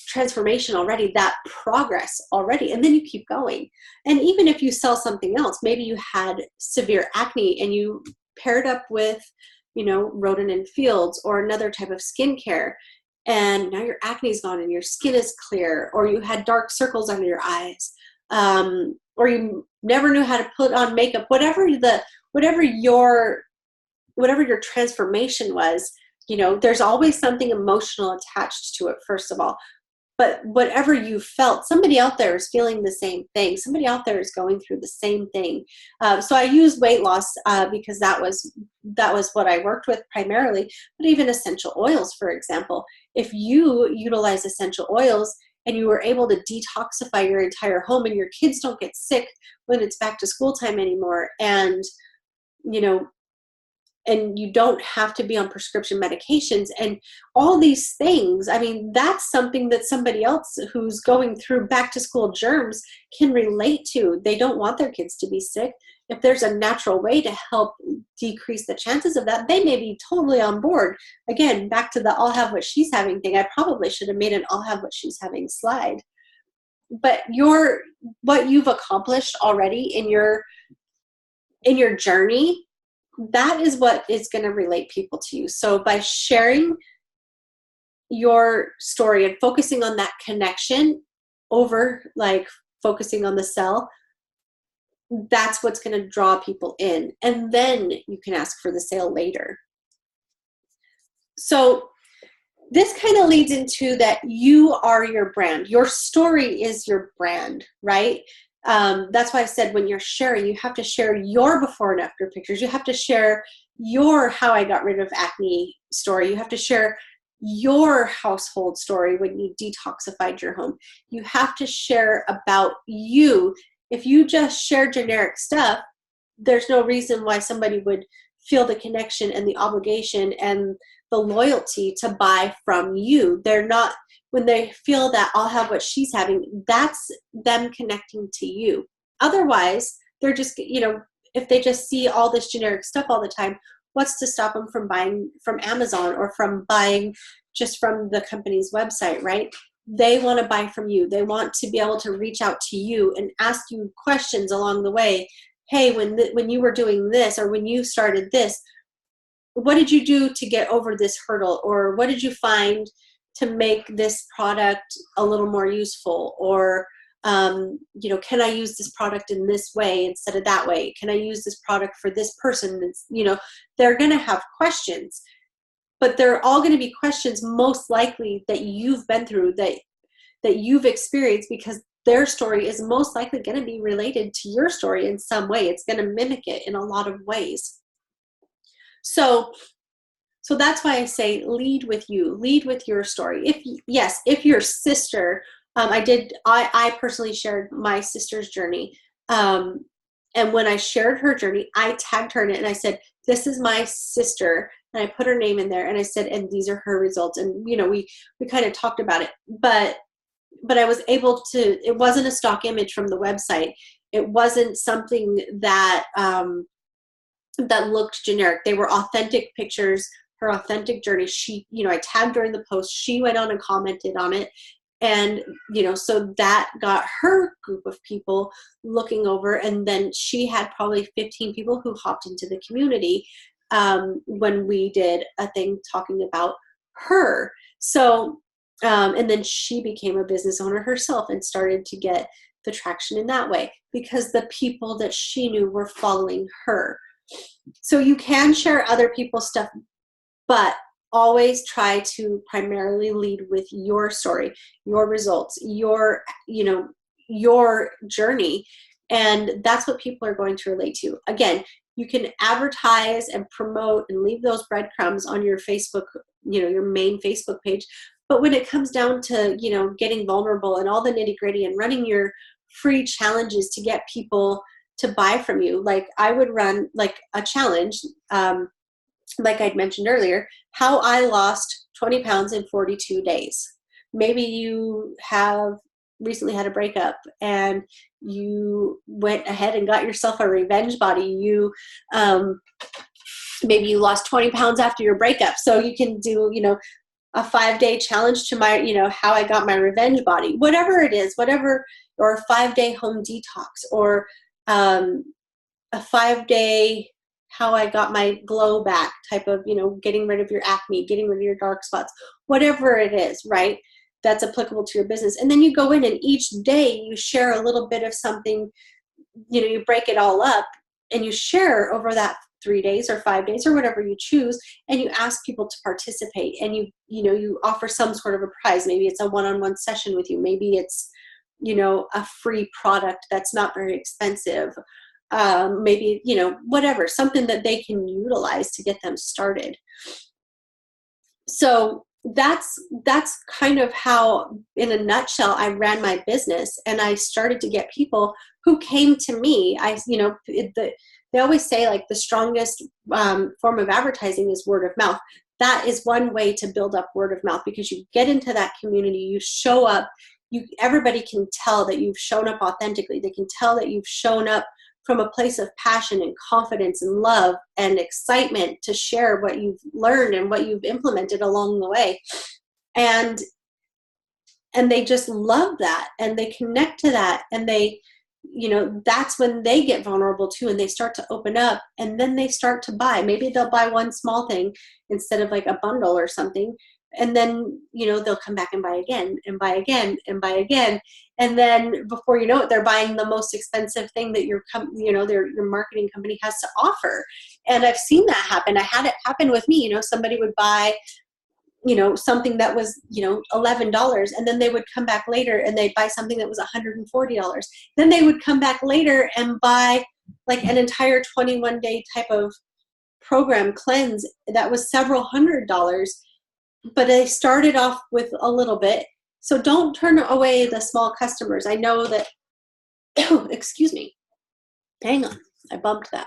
transformation already, that progress already, and then you keep going. And even if you sell something else, maybe you had severe acne and you paired up with, Rodin and Fields or another type of skincare, and now your acne is gone and your skin is clear, or you had dark circles under your eyes, or you never knew how to put on makeup, whatever your transformation was, there's always something emotional attached to it, first of all. But whatever you felt, somebody out there is feeling the same thing. Somebody out there is going through the same thing. So I use weight loss because that was what I worked with primarily. But even essential oils, for example, if you utilize essential oils and you were able to detoxify your entire home, and your kids don't get sick when it's back to school time anymore, and and you don't have to be on prescription medications and all these things. I mean, that's something that somebody else who's going through back to school germs can relate to. They don't want their kids to be sick. If there's a natural way to help decrease the chances of that, they may be totally on board. Again, back to the I'll have what she's having thing. I probably should have made an I'll have what she's having slide. But what you've accomplished already in your journey, that is what is going to relate people to you. So by sharing your story and focusing on that connection over like focusing on the sell, that's what's going to draw people in. And then you can ask for the sale later. So this kind of leads into that you are your brand. Your story is your brand, right? That's why I said when you're sharing, you have to share your before and after pictures. You have to share your how I got rid of acne story. You have to share your household story when you detoxified your home. You have to share about you. If you just share generic stuff, there's no reason why somebody would feel the connection and the obligation and the loyalty to buy from you. They're not, when they feel that I'll have what she's having, that's them connecting to you. Otherwise, they're just, if they just see all this generic stuff all the time, what's to stop them from buying from Amazon or from buying just from the company's website, right? They want to buy from you. They want to be able to reach out to you and ask you questions along the way. Hey, when you were doing this, or when you started this, what did you do to get over this hurdle? Or what did you find to make this product a little more useful? Or, can I use this product in this way instead of that way? Can I use this product for this person? They're going to have questions, but they're all going to be questions most likely that you've been through, that you've experienced, because their story is most likely going to be related to your story in some way. It's going to mimic it in a lot of ways. So that's why I say lead with you, lead with your story. If your sister, I personally shared my sister's journey. And when I shared her journey, I tagged her in it and I said, this is my sister. And I put her name in there and I said, and these are her results. And, we kind of talked about it, but I was able to, it wasn't a stock image from the website. It wasn't something that looked generic. They were authentic pictures, her authentic journey. She, I tagged her in the post. She went on and commented on it. And, so that got her group of people looking over. And then she had probably 15 people who hopped into the community when we did a thing talking about her. So, and then she became a business owner herself and started to get the traction in that way because the people that she knew were following her. So you can share other people's stuff, but always try to primarily lead with your story, your results, your journey. And that's what people are going to relate to. Again, you can advertise and promote and leave those breadcrumbs on your Facebook, your main Facebook page. But when it comes down to, getting vulnerable and all the nitty-gritty and running your free challenges to get people to buy from you, like I would run like a challenge, like I'd mentioned earlier, how I lost 20 pounds in 42 days. Maybe you have recently had a breakup and you went ahead and got yourself a revenge body. Maybe you lost 20 pounds after your breakup. So you can do, a 5-day challenge to my, how I got my revenge body, whatever it is, or a 5-day home detox, or a 5-day how I got my glow back type of, getting rid of your acne, getting rid of your dark spots, whatever it is, right? That's applicable to your business. And then you go in and each day you share a little bit of something, you break it all up and you share over that 3 days or 5 days or whatever you choose, and you ask people to participate, and you offer some sort of a prize. Maybe it's a one-on-one session with you. Maybe it's, a free product that's not very expensive. Maybe, whatever, something that they can utilize to get them started. So that's kind of how, in a nutshell, I ran my business, and I started to get people who came to me. They always say like the strongest form of advertising is word of mouth. That is one way to build up word of mouth, because you get into that community, you show up, everybody can tell that you've shown up authentically. They can tell that you've shown up from a place of passion and confidence and love and excitement to share what you've learned and what you've implemented along the way. And they just love that, and they connect to that, and they, that's when they get vulnerable too, and they start to open up, and then they start to buy. Maybe they'll buy one small thing instead of like a bundle or something. And then, they'll come back and buy again and buy again and buy again. And then before you know it, they're buying the most expensive thing that your marketing company has to offer. And I've seen that happen. I had it happen with me. Somebody would buy, something that was, $11, and then they would come back later and they'd buy something that was $140. Then they would come back later and buy like an entire 21-day type of program cleanse that was several $100s, but they started off with a little bit. So don't turn away the small customers. I know that, excuse me, hang on, I bumped that.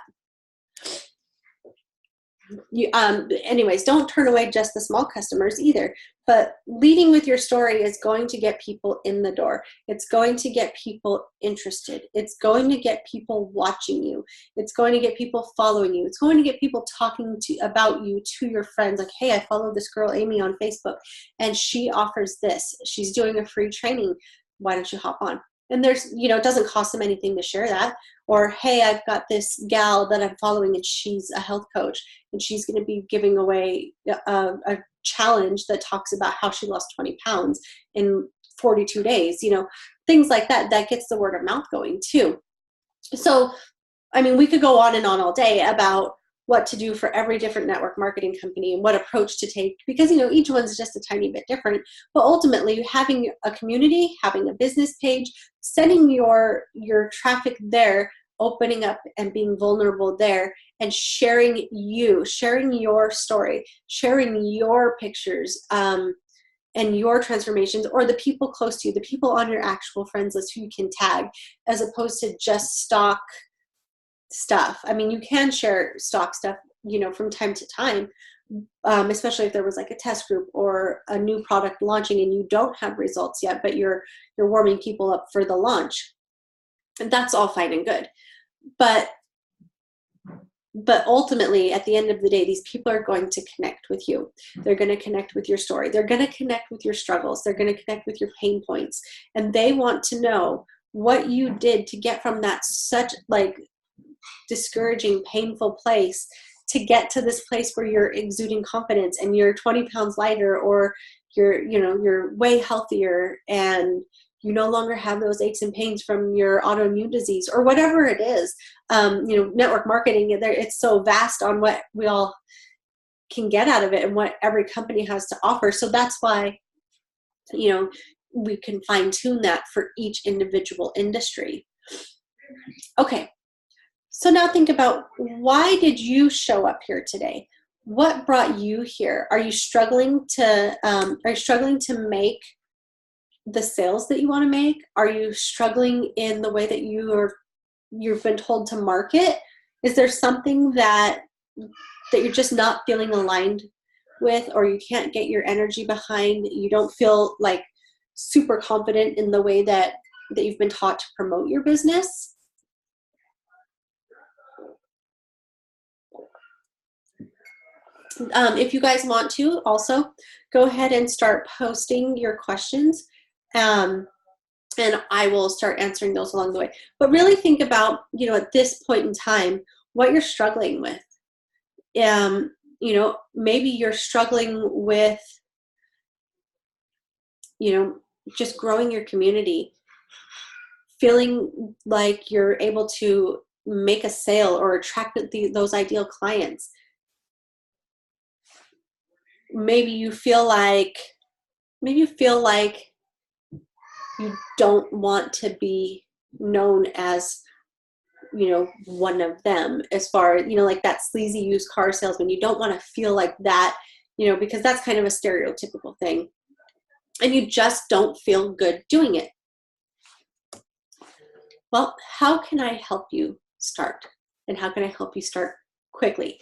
Anyways, don't turn away just the small customers either, but leading with your story is going to get people in the door. It's going to get people interested. It's going to get people watching you. It's going to get people following you. It's going to get people talking about you to your friends. Like, hey, I follow this girl, Amie, on Facebook, and she offers this. She's doing a free training. Why don't you hop on? And there's, it doesn't cost them anything to share that. Or, hey, I've got this gal that I'm following and she's a health coach and she's going to be giving away a challenge that talks about how she lost 20 pounds in 42 days, things like that. That gets the word of mouth going too. So, we could go on and on all day about what to do for every different network marketing company and what approach to take, because each one's just a tiny bit different. But ultimately, having a community, having a business page, sending your traffic there, opening up and being vulnerable there, and sharing your story, sharing your pictures, and your transformations, or the people close to you, the people on your actual friends list who you can tag, as opposed to just stock stuff. You can share stock stuff, from time to time, especially if there was like a test group or a new product launching and you don't have results yet, but you're warming people up for the launch. And that's all fine and good. But ultimately, at the end of the day, these people are going to connect with you. They're going to connect with your story. They're going to connect with your struggles. They're going to connect with your pain points. And they want to know what you did to get from that such discouraging, painful place to get to this place where you're exuding confidence and you're 20 pounds lighter, or you're way healthier and you no longer have those aches and pains from your autoimmune disease or whatever it is. Network marketing, it's so vast on what we all can get out of it and what every company has to offer. So that's why, we can fine tune that for each individual industry. Okay. So now think about, why did you show up here today? What brought you here? Are you struggling to make the sales that you want to make? Are you struggling in the way that you've been told to market? Is there something that you're just not feeling aligned with, or you can't get your energy behind? You don't feel like super confident in the way that you've been taught to promote your business? If you guys want to, also go ahead and start posting your questions, and I will start answering those along the way. But really think about, at this point in time, what you're struggling with. Maybe you're struggling with, just growing your community, feeling like you're able to make a sale or attract those ideal clients. Maybe you feel like you don't want to be known as, one of them, as far as, like that sleazy used car salesman. You don't want to feel like that, because that's kind of a stereotypical thing. And you just don't feel good doing it. Well, how can I help you start? And how can I help you start quickly?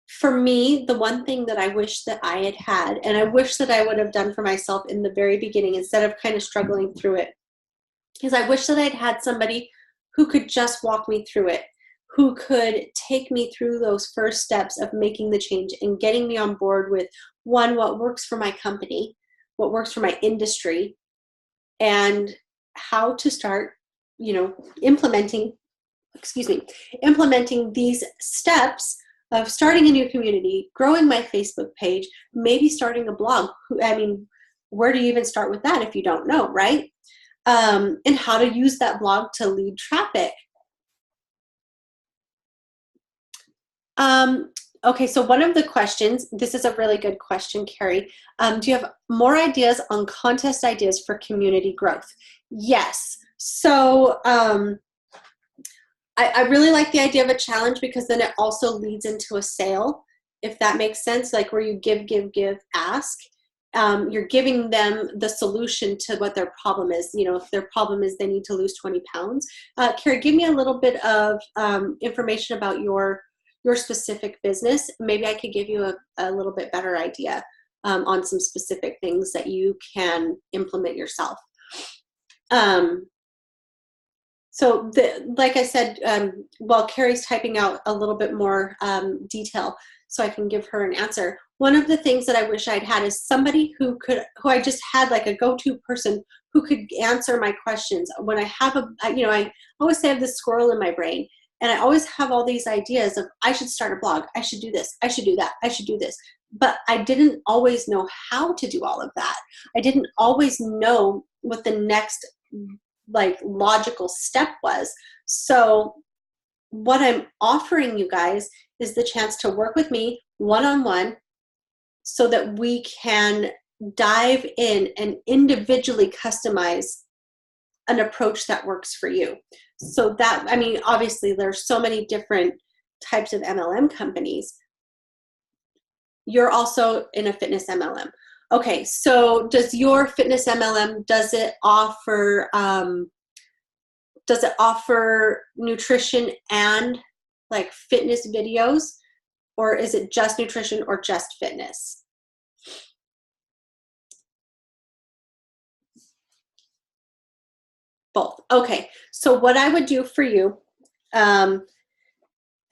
For me, the one thing that I wish that I had, and I wish that I would have done for myself in the very beginning, instead of kind of struggling through it, is I wish that I'd had somebody who could just walk me through it, who could take me through those first steps of making the change and getting me on board with, one, what works for my company, what works for my industry, and how to start, implementing these steps of starting a new community, growing my Facebook page, maybe starting a blog. Where do you even start with that if you don't know, right? And how to use that blog to lead traffic. Okay, so one of the questions, this is a really good question, Carrie. Do you have more ideas on contest ideas for community growth? Yes. So I really like the idea of a challenge because then it also leads into a sale, if that makes sense, like where you give, ask. You're giving them the solution to what their problem is. You know, if their problem is they need to lose 20 pounds. Carrie, give me a little bit of information about your specific business. Maybe I could give you a little bit better idea on some specific things that you can implement yourself. So like I said, while Carrie's typing out a little bit more detail so I can give her an answer, one of the things that I wish I'd had is somebody who I just had like a go-to person who could answer my questions. When I have I always say I have this squirrel in my brain, and I always have all these ideas of I should start a blog, I should do this, I should do that, I should do this. But I didn't always know how to do all of that. I didn't always know what the next like logical step was. So what I'm offering you guys is the chance to work with me one-on-one so that we can dive in and individually customize an approach that works for you. So that, I mean, obviously there's so many different types of MLM companies. You're also in a fitness MLM. Okay, so does your fitness MLM, does it offer nutrition and like fitness videos, or is it just nutrition or just fitness? Both. Okay, so what I would do for you,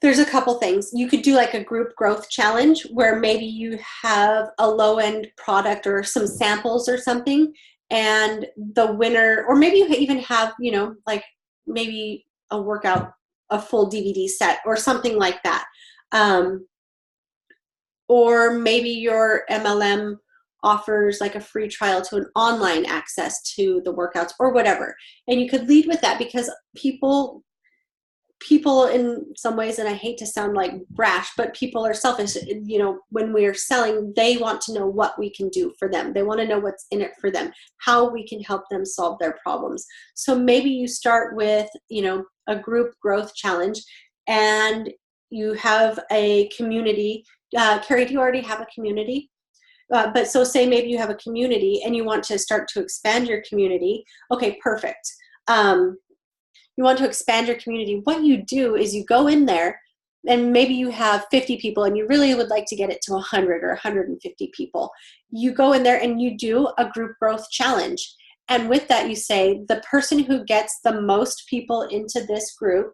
there's a couple things. You could do like a group growth challenge where maybe you have a low-end product or some samples or something, and the winner, or maybe you even have, you know, like maybe a workout, a full DVD set or something like that. Or maybe your MLM offers like a free trial to an online access to the workouts or whatever. And you could lead with that because people in some ways, and I hate to sound like brash, but people are selfish. You know, when we are selling, they want to know what we can do for them. They want to know what's in it for them, how we can help them solve their problems. So maybe you start with, you know, a group growth challenge, and you have a community. Carrie, do you already have a community? But so say maybe you have a community and you want to start to expand your community. Okay, perfect. You want to expand your community. What you do is you go in there, and maybe you have 50 people and you really would like to get it to 100 or 150 people. You go in there and you do a group growth challenge. And with that, you say the person who gets the most people into this group,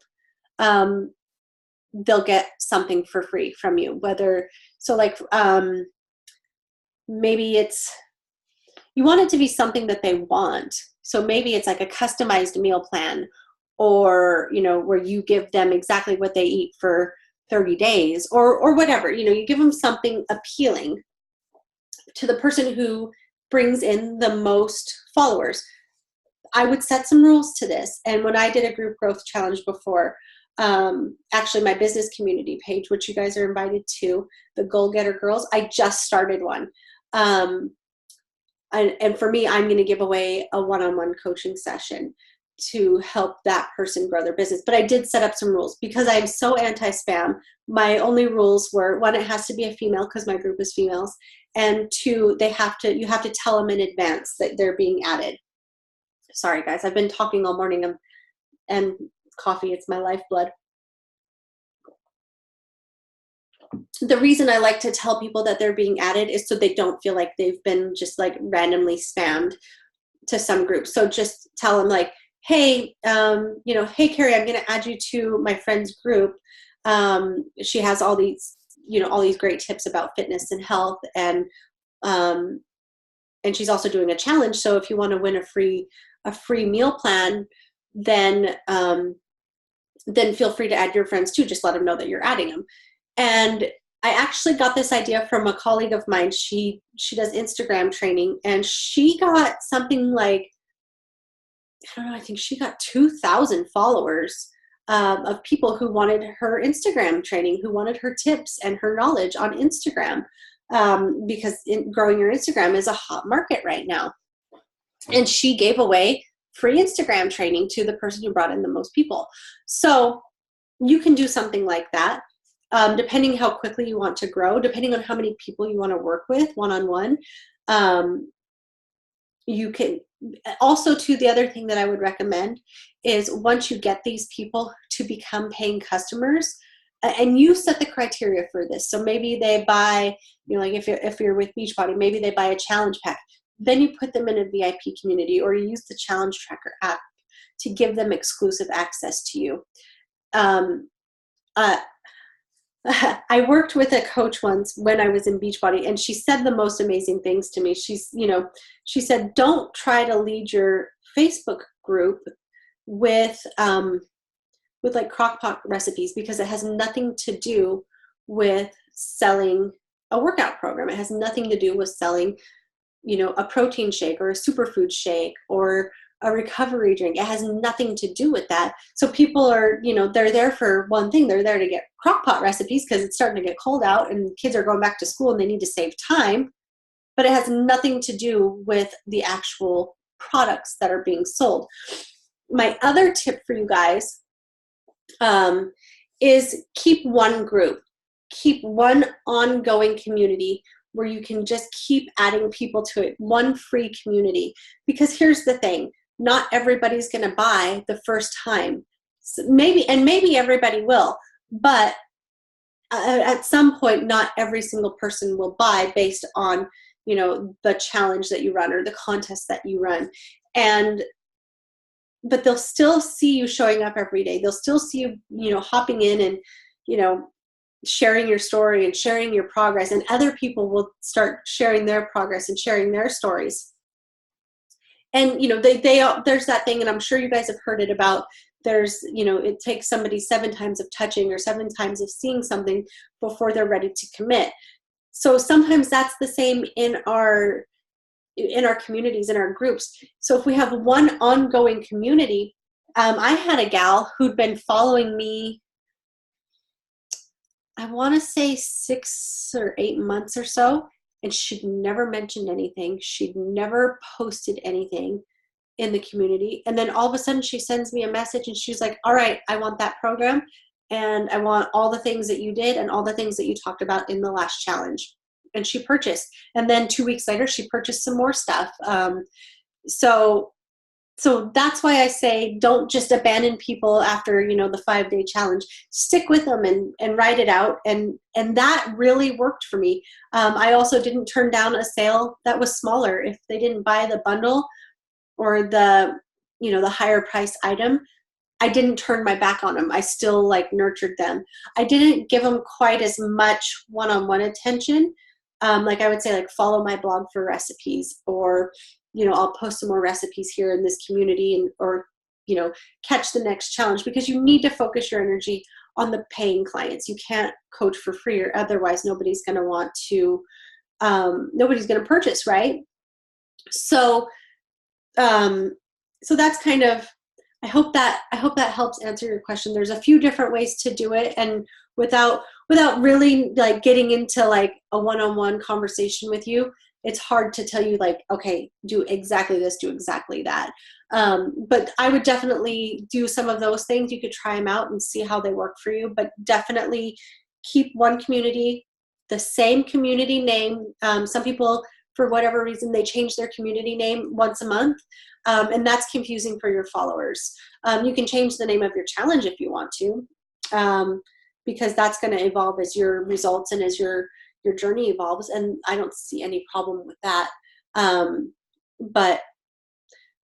they'll get something for free from you. Whether, so like maybe it's, you want it to be something that they want. So maybe it's like a customized meal plan, or, you know, where you give them exactly what they eat for 30 days or whatever. You know, you give them something appealing to the person who brings in the most followers. I would set some rules to this. And when I did a group growth challenge before, actually my business community page, which you guys are invited to, the Goal Getter Girls, I just started one. And for me, I'm going to give away a one-on-one coaching session to help that person grow their business. But I did set up some rules because I'm so anti-spam. My only rules were, one, it has to be a female because my group is females, and two, you have to tell them in advance that they're being added. Sorry guys, I've been talking all morning, and coffee, it's my lifeblood. The reason I like to tell people that they're being added is so they don't feel like they've been just like randomly spammed to some group. So just tell them like, hey, you know, hey Carrie, I'm going to add you to my friend's group. She has all these, you know, all these great tips about fitness and health, and she's also doing a challenge. So if you want to win a free meal plan, then feel free to add your friends too. Just let them know that you're adding them. And I actually got this idea from a colleague of mine. She does Instagram training, and she got something like, I don't know, I think she got 2,000 followers of people who wanted her Instagram training, who wanted her tips and her knowledge on Instagram, because growing your Instagram is a hot market right now. And she gave away free Instagram training to the person who brought in the most people. So you can do something like that, depending how quickly you want to grow, depending on how many people you want to work with one-on-one. You can also, too, the other thing that I would recommend is once you get these people to become paying customers, and you set the criteria for this. So maybe they buy, like if you're with Beachbody, maybe they buy a challenge pack. Then you put them in a VIP community, or you use the Challenge Tracker app to give them exclusive access to you. I worked with a coach once when I was in Beachbody, and she said the most amazing things to me. She said, don't try to lead your Facebook group with like crockpot recipes, because it has nothing to do with selling a workout program. It has nothing to do with selling, a protein shake or a superfood shake or a recovery drink. It has nothing to do with that. So people are, they're there for one thing. They're there to get crockpot recipes because it's starting to get cold out and kids are going back to school and they need to save time. But it has nothing to do with the actual products that are being sold. My other tip for you guys is keep one group. Keep one ongoing community where you can just keep adding people to it. One free community. Because here's the thing. Not everybody's going to buy the first time. So maybe everybody will, but at some point, not every single person will buy based on, the challenge that you run or the contest that you run. But they'll still see you showing up every day. They'll still see you, hopping in and, sharing your story and sharing your progress, and other people will start sharing their progress and sharing their stories. And, there's that thing, and I'm sure you guys have heard it about, there's, it takes somebody 7 times of touching or 7 times of seeing something before they're ready to commit. So sometimes that's the same in our communities, in our groups. So if we have one ongoing community, I had a gal who'd been following me, I want to say 6 or 8 months or so, and she'd never mentioned anything. She'd never posted anything in the community. And then all of a sudden she sends me a message and she's like, all right, I want that program. And I want all the things that you did and all the things that you talked about in the last challenge. And she purchased. And then 2 weeks later, she purchased some more stuff. So that's why I say don't just abandon people after, the 5-day challenge. Stick with them and write it out. And that really worked for me. I also didn't turn down a sale that was smaller. If they didn't buy the bundle or the higher price item, I didn't turn my back on them. I still nurtured them. I didn't give them quite as much one-on-one attention. I would say follow my blog for recipes, or I'll post some more recipes here in this community, or catch the next challenge, because you need to focus your energy on the paying clients. You can't coach for free, or otherwise nobody's going to want to, nobody's going to purchase, right? So that's kind of, I hope that helps answer your question. There's a few different ways to do it, and without really getting into a one-on-one conversation with you, it's hard to tell you okay, do exactly this, do exactly that. But I would definitely do some of those things. You could try them out and see how they work for you, but definitely keep one community, the same community name. Some people, for whatever reason, they change their community name once a month. And that's confusing for your followers. You can change the name of your challenge if you want to, because that's going to evolve as your results and as your journey evolves. And I don't see any problem with that. But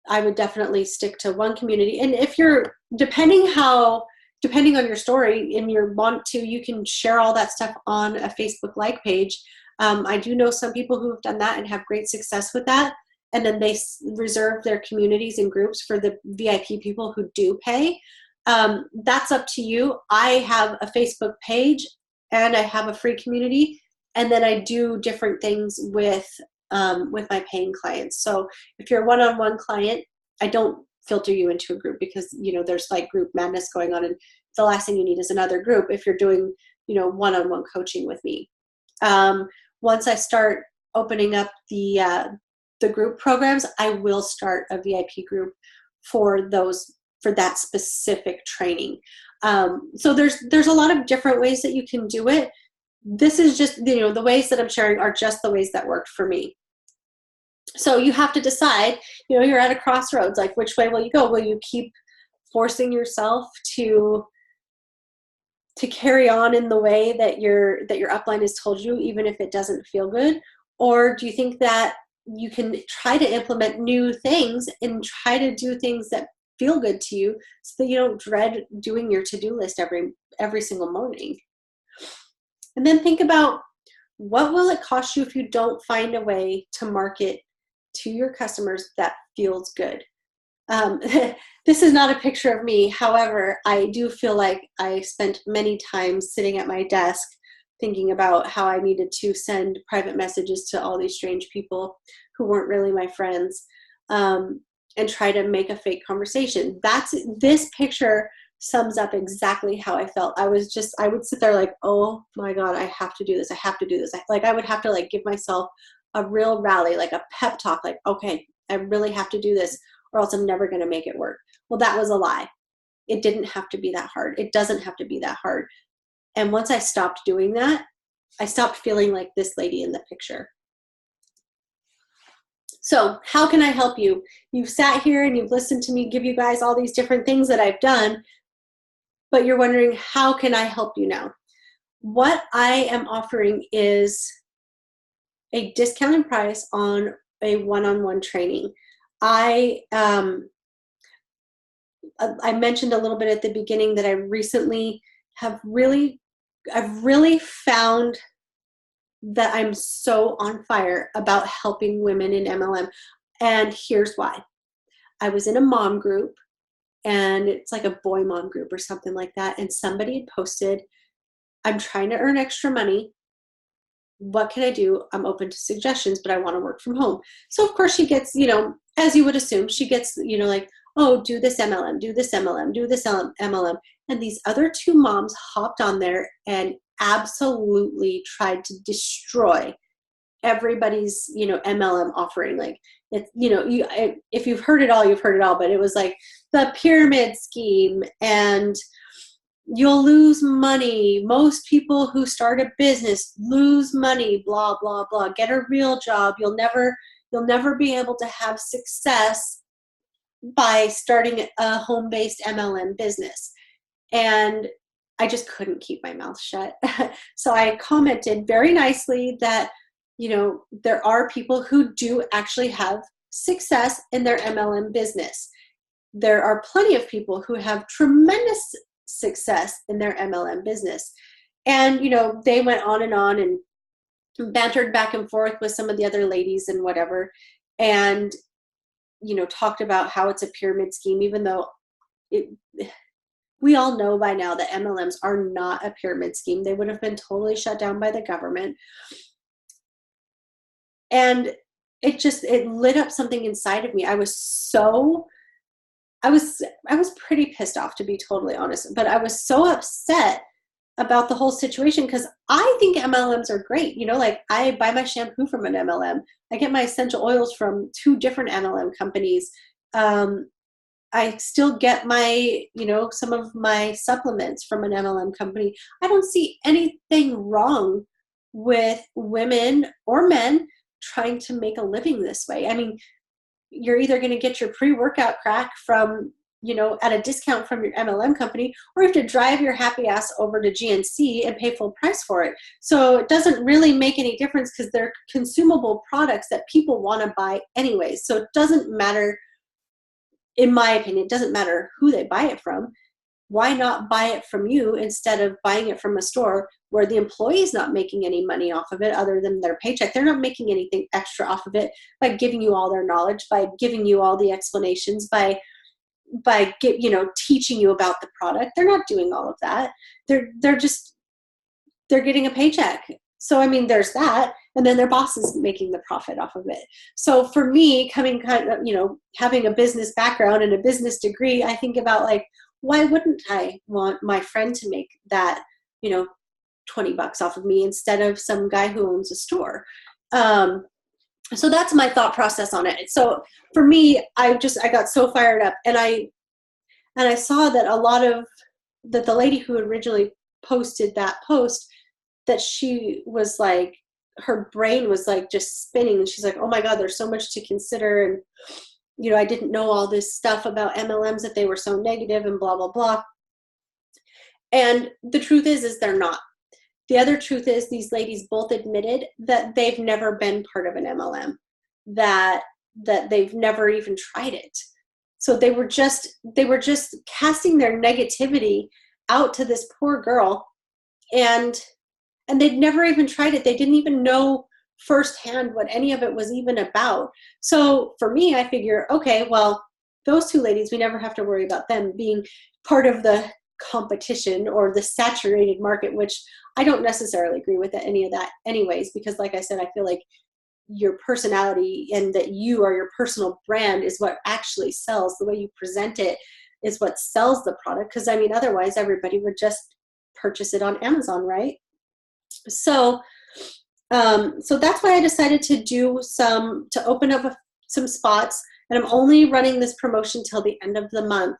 I would definitely stick to one community. And if you're, depending on your story and you can share all that stuff on a Facebook like page. I do know some people who have done that and have great success with that. And then they reserve their communities and groups for the VIP people who do pay. That's up to you. I have a Facebook page and I have a free community. And then I do different things with my paying clients. So if you're a one-on-one client, I don't filter you into a group because, there's like group madness going on, and the last thing you need is another group if you're doing, one-on-one coaching with me. Once I start opening up the group programs, I will start a VIP group for that specific training. So there's a lot of different ways that you can do it. This is just, the ways that I'm sharing are just the ways that worked for me. So you have to decide, you're at a crossroads, like which way will you go? Will you keep forcing yourself to carry on in the way that your upline has told you, even if it doesn't feel good? Or do you think that you can try to implement new things and try to do things that feel good to you so that you don't dread doing your to-do list every single morning? And then think about, what will it cost you if you don't find a way to market to your customers that feels good? This is not a picture of me. However, I do feel like I spent many times sitting at my desk thinking about how I needed to send private messages to all these strange people who weren't really my friends, and try to make a fake conversation. This picture sums up exactly how I felt. I would sit there like, oh my God, I have to do this. I have to do this. I would have to give myself a real rally, like a pep talk, like, okay, I really have to do this or else I'm never going to make it work. Well, that was a lie. It didn't have to be that hard. It doesn't have to be that hard. And once I stopped doing that, I stopped feeling like this lady in the picture. So how can I help you? You've sat here and you've listened to me give you guys all these different things that I've done, but you're wondering, how can I help you now? What I am offering is a discounted price on a one-on-one training. I mentioned a little bit at the beginning that I recently I've really found that I'm so on fire about helping women in MLM. And here's why. I was in a mom group, and it's like a boy mom group or something like that. And somebody had posted, I'm trying to earn extra money. What can I do? I'm open to suggestions, but I want to work from home. So of course she gets, as you would assume, she gets, like, oh, do this MLM, do this MLM, do this MLM. And these other two moms hopped on there and absolutely tried to destroy everybody's, MLM offering. Like, it's, if you've heard it all, you've heard it all, but it was like the pyramid scheme, and you'll lose money. Most people who start a business lose money, blah, blah, blah. Get a real job. You'll never be able to have success by starting a home-based MLM business. And I just couldn't keep my mouth shut. So I commented very nicely that, there are people who do actually have success in their MLM business. There are plenty of people who have tremendous success in their MLM business. And, they went on and bantered back and forth with some of the other ladies and whatever. And, talked about how it's a pyramid scheme, even though we all know by now that MLMs are not a pyramid scheme. They would have been totally shut down by the government. And it lit up something inside of me. I was pretty pissed off, to be totally honest, but I was so upset about the whole situation because I think MLMs are great. I buy my shampoo from an MLM. I get my essential oils from 2 different MLM companies. I still get my, some of my supplements from an MLM company. I don't see anything wrong with women or men trying to make a living this way. I mean, you're either going to get your pre-workout crack from, at a discount from your MLM company, or you have to drive your happy ass over to GNC and pay full price for it. So it doesn't really make any difference because they're consumable products that people want to buy anyways. So it doesn't matter, in my opinion, it doesn't matter who they buy it from. Why not buy it from you instead of buying it from a store where the employee is not making any money off of it other than their paycheck? They're not making anything extra off of it by giving you all their knowledge, by giving you all the explanations, by teaching you about the product. They're not doing all of that. They're getting a paycheck. So, I mean, there's that. and then their boss is making the profit off of it. So for me, coming kind of, having a business background and a business degree, I think about like, why wouldn't I want my friend to make that, $20 off of me instead of some guy who owns a store? So that's my thought process on it. So for me, I got so fired up, and I saw that that the lady who originally posted that post, that she was like, her brain was like just spinning, and she's like, oh my God, there's so much to consider. And, I didn't know all this stuff about MLMs, that they were so negative and blah, blah, blah. And the truth is they're not. The other truth is these ladies both admitted that they've never been part of an MLM, that they've never even tried it. So they were just casting their negativity out to this poor girl, and they'd never even tried it. They didn't even know firsthand what any of it was even about. So for me, I figure, okay, well, those two ladies, we never have to worry about them being part of the competition or the saturated market, which I don't necessarily agree with any of that anyways, because like I said, I feel like your personality and that you are your personal brand is what actually sells. The way you present it is what sells the product. Because otherwise everybody would just purchase it on Amazon, right? So that's why I decided to open up some spots, and I'm only running this promotion till the end of the month.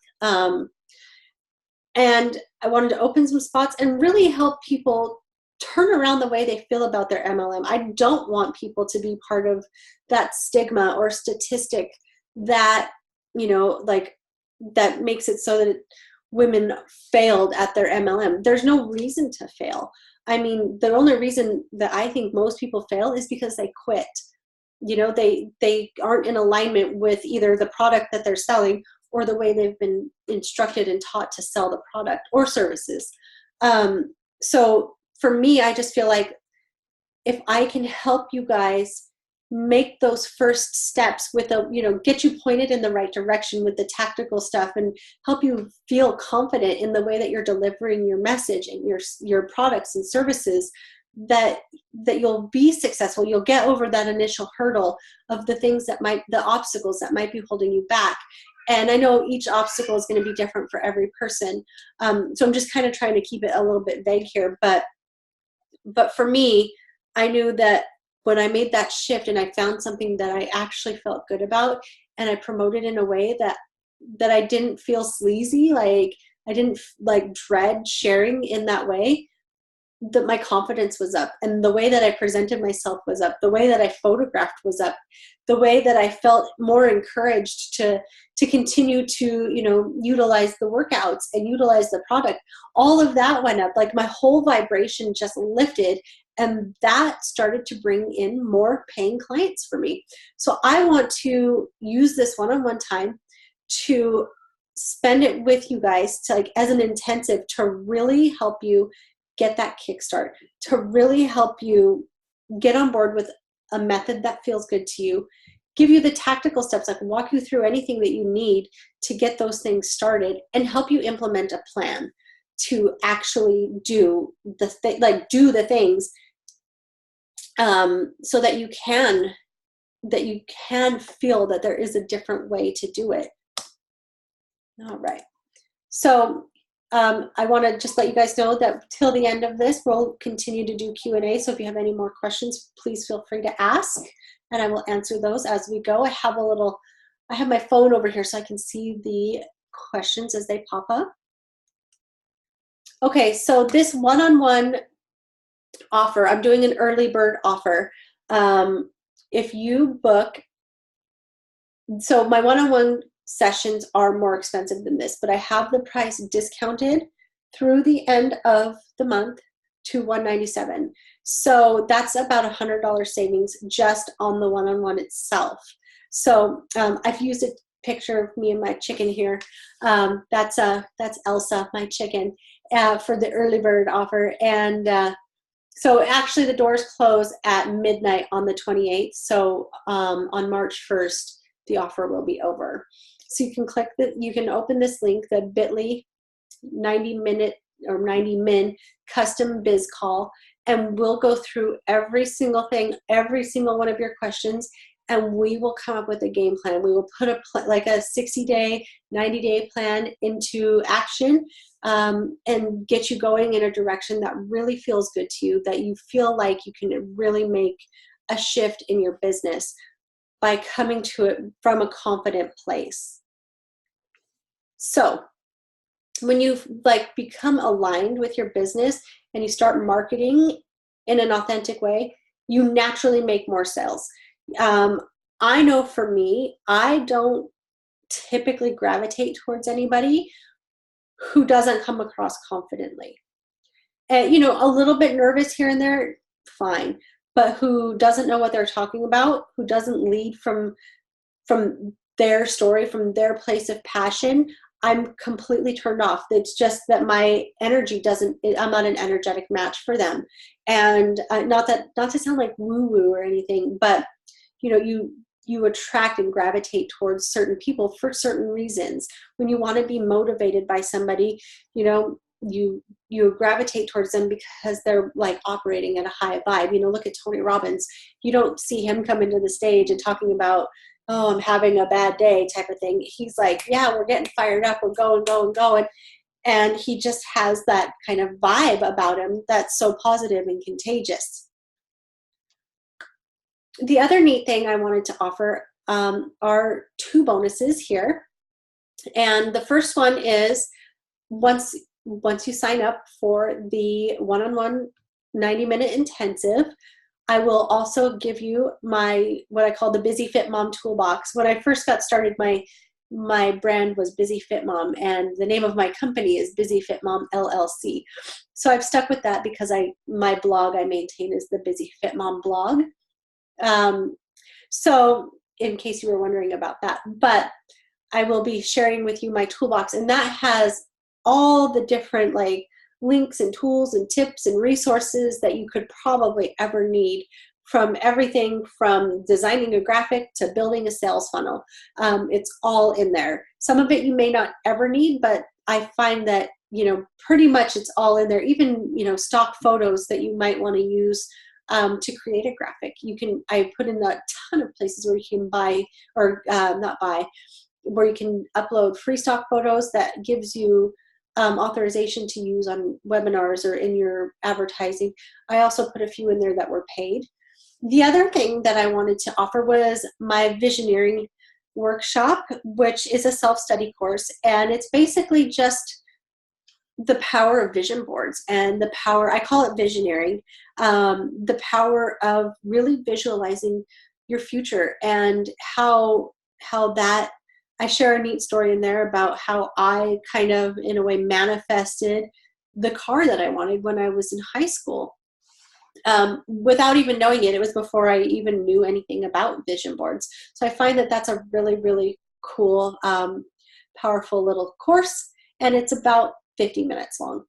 And I wanted to open some spots and really help people turn around the way they feel about their MLM. I don't want people to be part of that stigma or statistic that, that makes it so that women failed at their MLM. There's no reason to fail. The only reason that I think most people fail is because they quit. They aren't in alignment with either the product that they're selling or the way they've been instructed and taught to sell the product or services. So for me, I just feel like if I can help you guys make those first steps with get you pointed in the right direction with the tactical stuff, and help you feel confident in the way that you're delivering your message and your products and services, that you'll be successful. You'll get over that initial hurdle of the obstacles that might be holding you back. And I know each obstacle is going to be different for every person. So I'm just kind of trying to keep it a little bit vague here. But for me, I knew that when I made that shift and I found something that I actually felt good about, and I promoted in a way that I didn't feel sleazy, like I didn't dread sharing in that way, that my confidence was up, and the way that I presented myself was up, the way that I photographed was up, the way that I felt more encouraged to continue to, utilize the workouts and utilize the product. All of that went up. Like my whole vibration just lifted, and that started to bring in more paying clients for me. So I want to use this one-on-one time to spend it with you guys as an intensive to really help you get that kickstart, to really help you get on board with a method that feels good to you, give you the tactical steps, walk you through anything that you need to get those things started, and help you implement a plan to actually do the things, so that you can feel that there is a different way to do it. All right. So I want to just let you guys know that till the end of this, we'll continue to do Q&A. So if you have any more questions, please feel free to ask, and I will answer those as we go. I have my phone over here so I can see the questions as they pop up. Okay, so this one-on-one offer, I'm doing an early bird offer. If you book, so my one-on-one sessions are more expensive than this, but I have the price discounted through the end of the month to $197. So that's about $100 savings just on the one-on-one itself. So I've used a picture of me and my chicken here. That's Elsa, my chicken, for the early bird offer. And so actually the doors close at midnight on the 28th. So on March 1st, the offer will be over. So you can you can open this link, the bit.ly 90 min custom biz call, and we'll go through every single thing, every single one of your questions, and we will come up with a game plan. We will put like a 60-day, 90-day plan into action, and get you going in a direction that really feels good to you, that you feel like you can really make a shift in your business by coming to it from a confident place. So when you become aligned with your business and you start marketing in an authentic way, you naturally make more sales. I know for me, I don't typically gravitate towards anybody who doesn't come across confidently. And, a little bit nervous here and there, fine. But who doesn't know what they're talking about, who doesn't lead from their story, from their place of passion, I'm completely turned off. It's just that my energy I'm not an energetic match for them. And not to sound like woo-woo or anything, but you attract and gravitate towards certain people for certain reasons. When you want to be motivated by somebody, you gravitate towards them because they're operating at a high vibe. Look at Tony Robbins. You don't see him come into the stage and talking about, oh, I'm having a bad day type of thing. He's like, yeah, we're getting fired up. We're going. And he just has that kind of vibe about him that's so positive and contagious. The other neat thing I wanted to offer are 2 bonuses here. And the first one is once you sign up for the one-on-one 90-minute intensive, I will also give you what I call the Busy Fit Mom Toolbox. When I first got started, my brand was Busy Fit Mom, and the name of my company is Busy Fit Mom LLC. So I've stuck with that because my blog I maintain is the Busy Fit Mom blog. So in case you were wondering about that, but I will be sharing with you my toolbox, and that has all the different links and tools and tips and resources that you could probably ever need, from everything from designing a graphic to building a sales funnel. It's all in there. Some of it you may not ever need, but I find that, pretty much it's all in there. Even, stock photos that you might want to use to create a graphic. I put in a ton of places where you can buy, or not buy, where you can upload free stock photos that gives you authorization to use on webinars or in your advertising. I also put a few in there that were paid. The other thing that I wanted to offer was my visioneering workshop, which is a self-study course. And it's basically just the power of vision boards and the power, I call it visioneering, the power of really visualizing your future, and how that, I share a neat story in there about how I kind of, in a way, manifested the car that I wanted when I was in high school. Without even knowing it. It was before I even knew anything about vision boards. So I find that that's a really, really cool, powerful little course, and it's about 50 minutes long.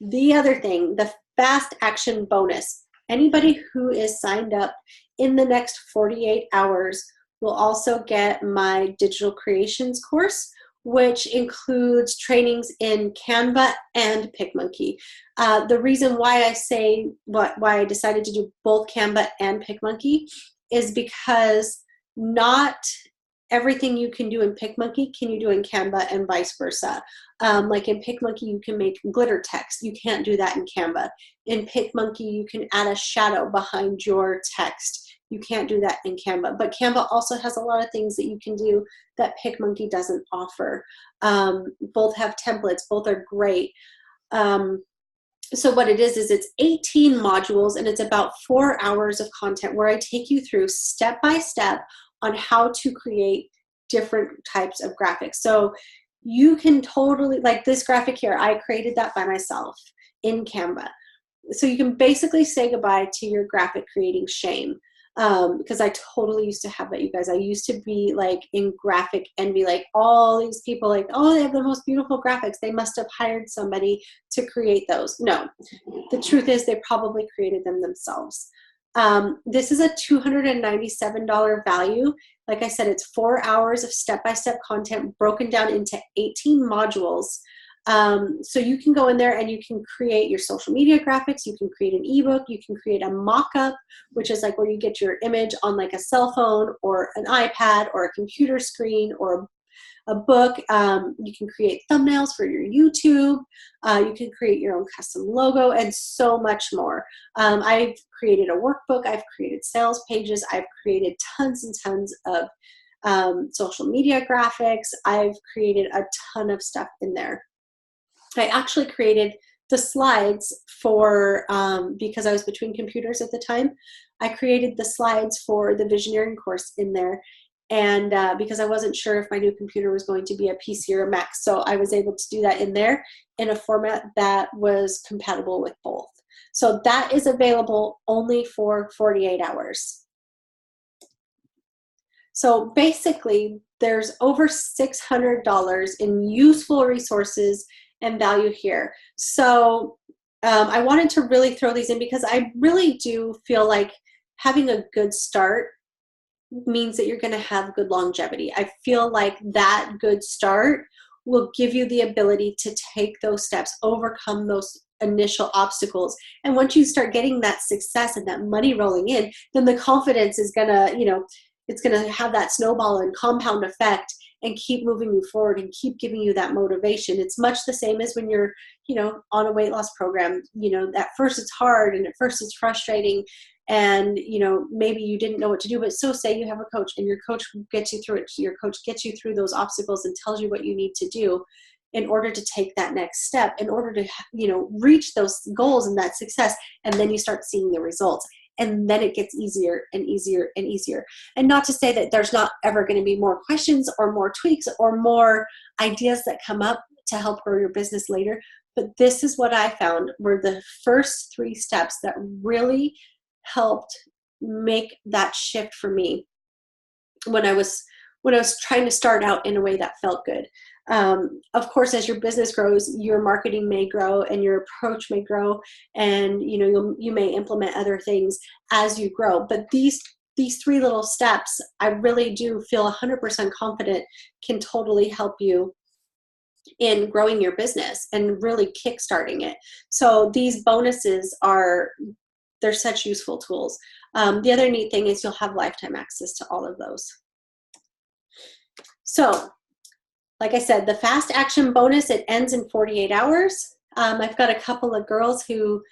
The other thing, the fast action bonus. Anybody who is signed up in the next 48 hours will also get my digital creations course, which includes trainings in Canva and PicMonkey. The reason why I decided to do both Canva and PicMonkey is because not everything you can do in PicMonkey can you do in Canva, and vice versa. Like in PicMonkey, you can make glitter text. You can't do that in Canva. In PicMonkey, you can add a shadow behind your text. You can't do that in Canva. But Canva also has a lot of things that you can do that PicMonkey doesn't offer. Both have templates. Both are great. So what it is it's 18 modules, and it's about 4 hours of content where I take you through step by step on how to create different types of graphics. So you can totally, like this graphic here, I created that by myself in Canva. So you can basically say goodbye to your graphic creating shame. Because I totally used to have that, you guys. I used to be like in graphic envy, like all these people, like, oh, they have the most beautiful graphics. They must have hired somebody to create those. No, the truth is they probably created them themselves. This is a $297 value. Like I said, it's 4 hours of step-by-step content broken down into 18 modules. So you can go in there and you can create your social media graphics. You can create an ebook. You can create a mock-up, which is like where you get your image on like a cell phone or an iPad or a computer screen or a book. You can create thumbnails for your YouTube. You can create your own custom logo and so much more. I've created a workbook. I've created sales pages. I've created tons and tons of social media graphics. I've created a ton of stuff in there. I actually created the slides for, because I was between computers at the time, I created the slides for the Visioneering course in there. And because I wasn't sure if my new computer was going to be a PC or a Mac, so I was able to do that in there in a format that was compatible with both. So that is available only for 48 hours. So basically, there's over $600 in useful resources and value here. So I wanted to really throw these in because I really do feel like having a good start means that you're going to have good longevity. I feel like that good start will give you the ability to take those steps, overcome those initial obstacles. And once you start getting that success and that money rolling in, then the confidence is going to, it's going to have that snowball and compound effect and keep moving you forward and keep giving you that motivation. It's much the same as when you're, on a weight loss program. At first it's hard and at first it's frustrating and, maybe you didn't know what to do, but so say you have a coach and your coach gets you through it. Your coach gets you through those obstacles and tells you what you need to do in order to take that next step, in order to, reach those goals and that success. And then you start seeing the results. And then it gets easier and easier and easier. And not to say that there's not ever going to be more questions or more tweaks or more ideas that come up to help grow your business later. But this is what I found were the first 3 steps that really helped make that shift for me when I was trying to start out in a way that felt good. Of course, as your business grows, your marketing may grow and your approach may grow, and you may implement other things as you grow. But these 3 little steps, I really do feel 100% confident can totally help you in growing your business and really kickstarting it. So these bonuses they're such useful tools. The other neat thing is you'll have lifetime access to all of those. So, like I said, the fast action bonus, it ends in 48 hours. I've got a couple of girls who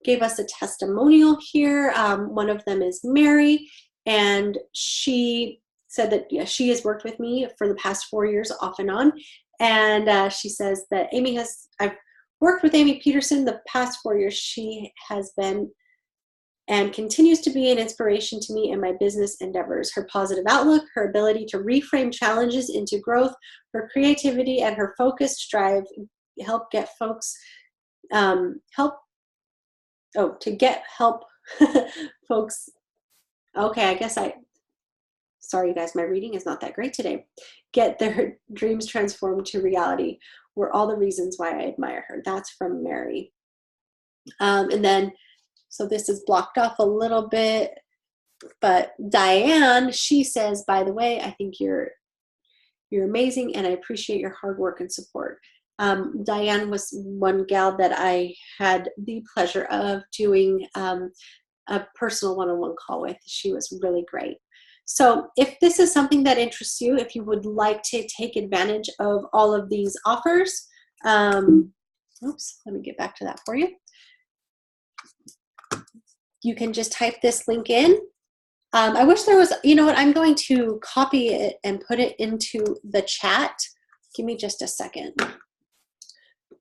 gave us a testimonial here. One of them is Mary, and she said that she has worked with me for the past 4 years off and on. And she says that I've worked with Amie Pederson the past 4 years. She has been and continues to be an inspiration to me in my business endeavors. Her positive outlook, her ability to reframe challenges into growth, her creativity, and her focused drive help get folks folks. Okay, sorry you guys, my reading is not that great today. Get their dreams transformed to reality were all the reasons why I admire her. That's from Mary. And then, so this is blocked off a little bit, but Diane, she says, by the way, I think you're amazing and I appreciate your hard work and support. Diane was one gal that I had the pleasure of doing a personal one-on-one call with. She was really great. So if this is something that interests you, if you would like to take advantage of all of these offers, let me get back to that for you. You can just type this link in. I wish there was, I'm going to copy it and put it into the chat. Give me just a second.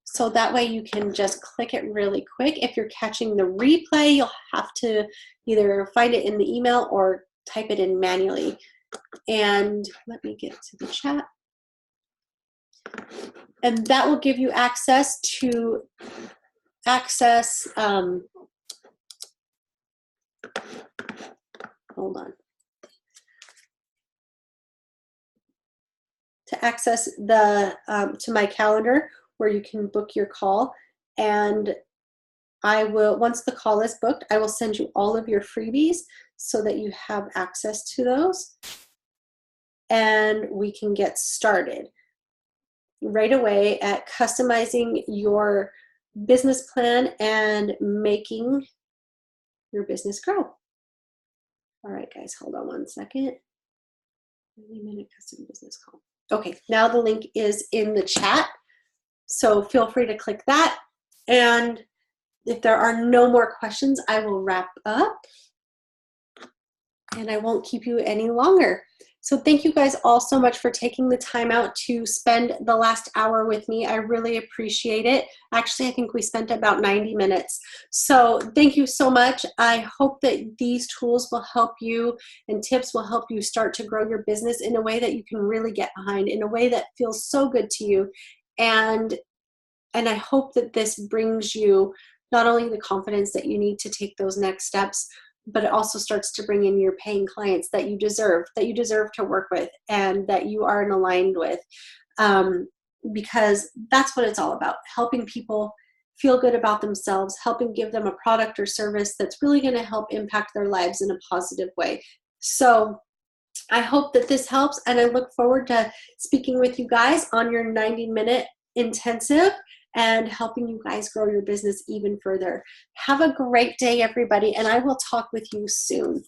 So that way you can just click it really quick. If you're catching the replay, you'll have to either find it in the email or type it in manually. And let me get to the chat. And that will give you access to hold on. To access to my calendar where you can book your call. And I will, once the call is booked, I will send you all of your freebies so that you have access to those and we can get started. right away at customizing your business plan and making your business grow. All right, guys, hold on one second. 90-minute custom business call. Okay, now the link is in the chat, so feel free to click that. And if there are no more questions, I will wrap up and I won't keep you any longer. So thank you guys all so much for taking the time out to spend the last hour with me. I really appreciate it. Actually, I think we spent about 90 minutes. So thank you so much. I hope that these tools will help you and tips will help you start to grow your business in a way that you can really get behind, in a way that feels so good to you. And I hope that this brings you not only the confidence that you need to take those next steps, but it also starts to bring in your paying clients that you deserve to work with and that you are aligned with, because that's what it's all about, helping people feel good about themselves, helping give them a product or service that's really going to help impact their lives in a positive way. So I hope that this helps, and I look forward to speaking with you guys on your 90-minute intensive and helping you guys grow your business even further. Have a great day, everybody, and I will talk with you soon.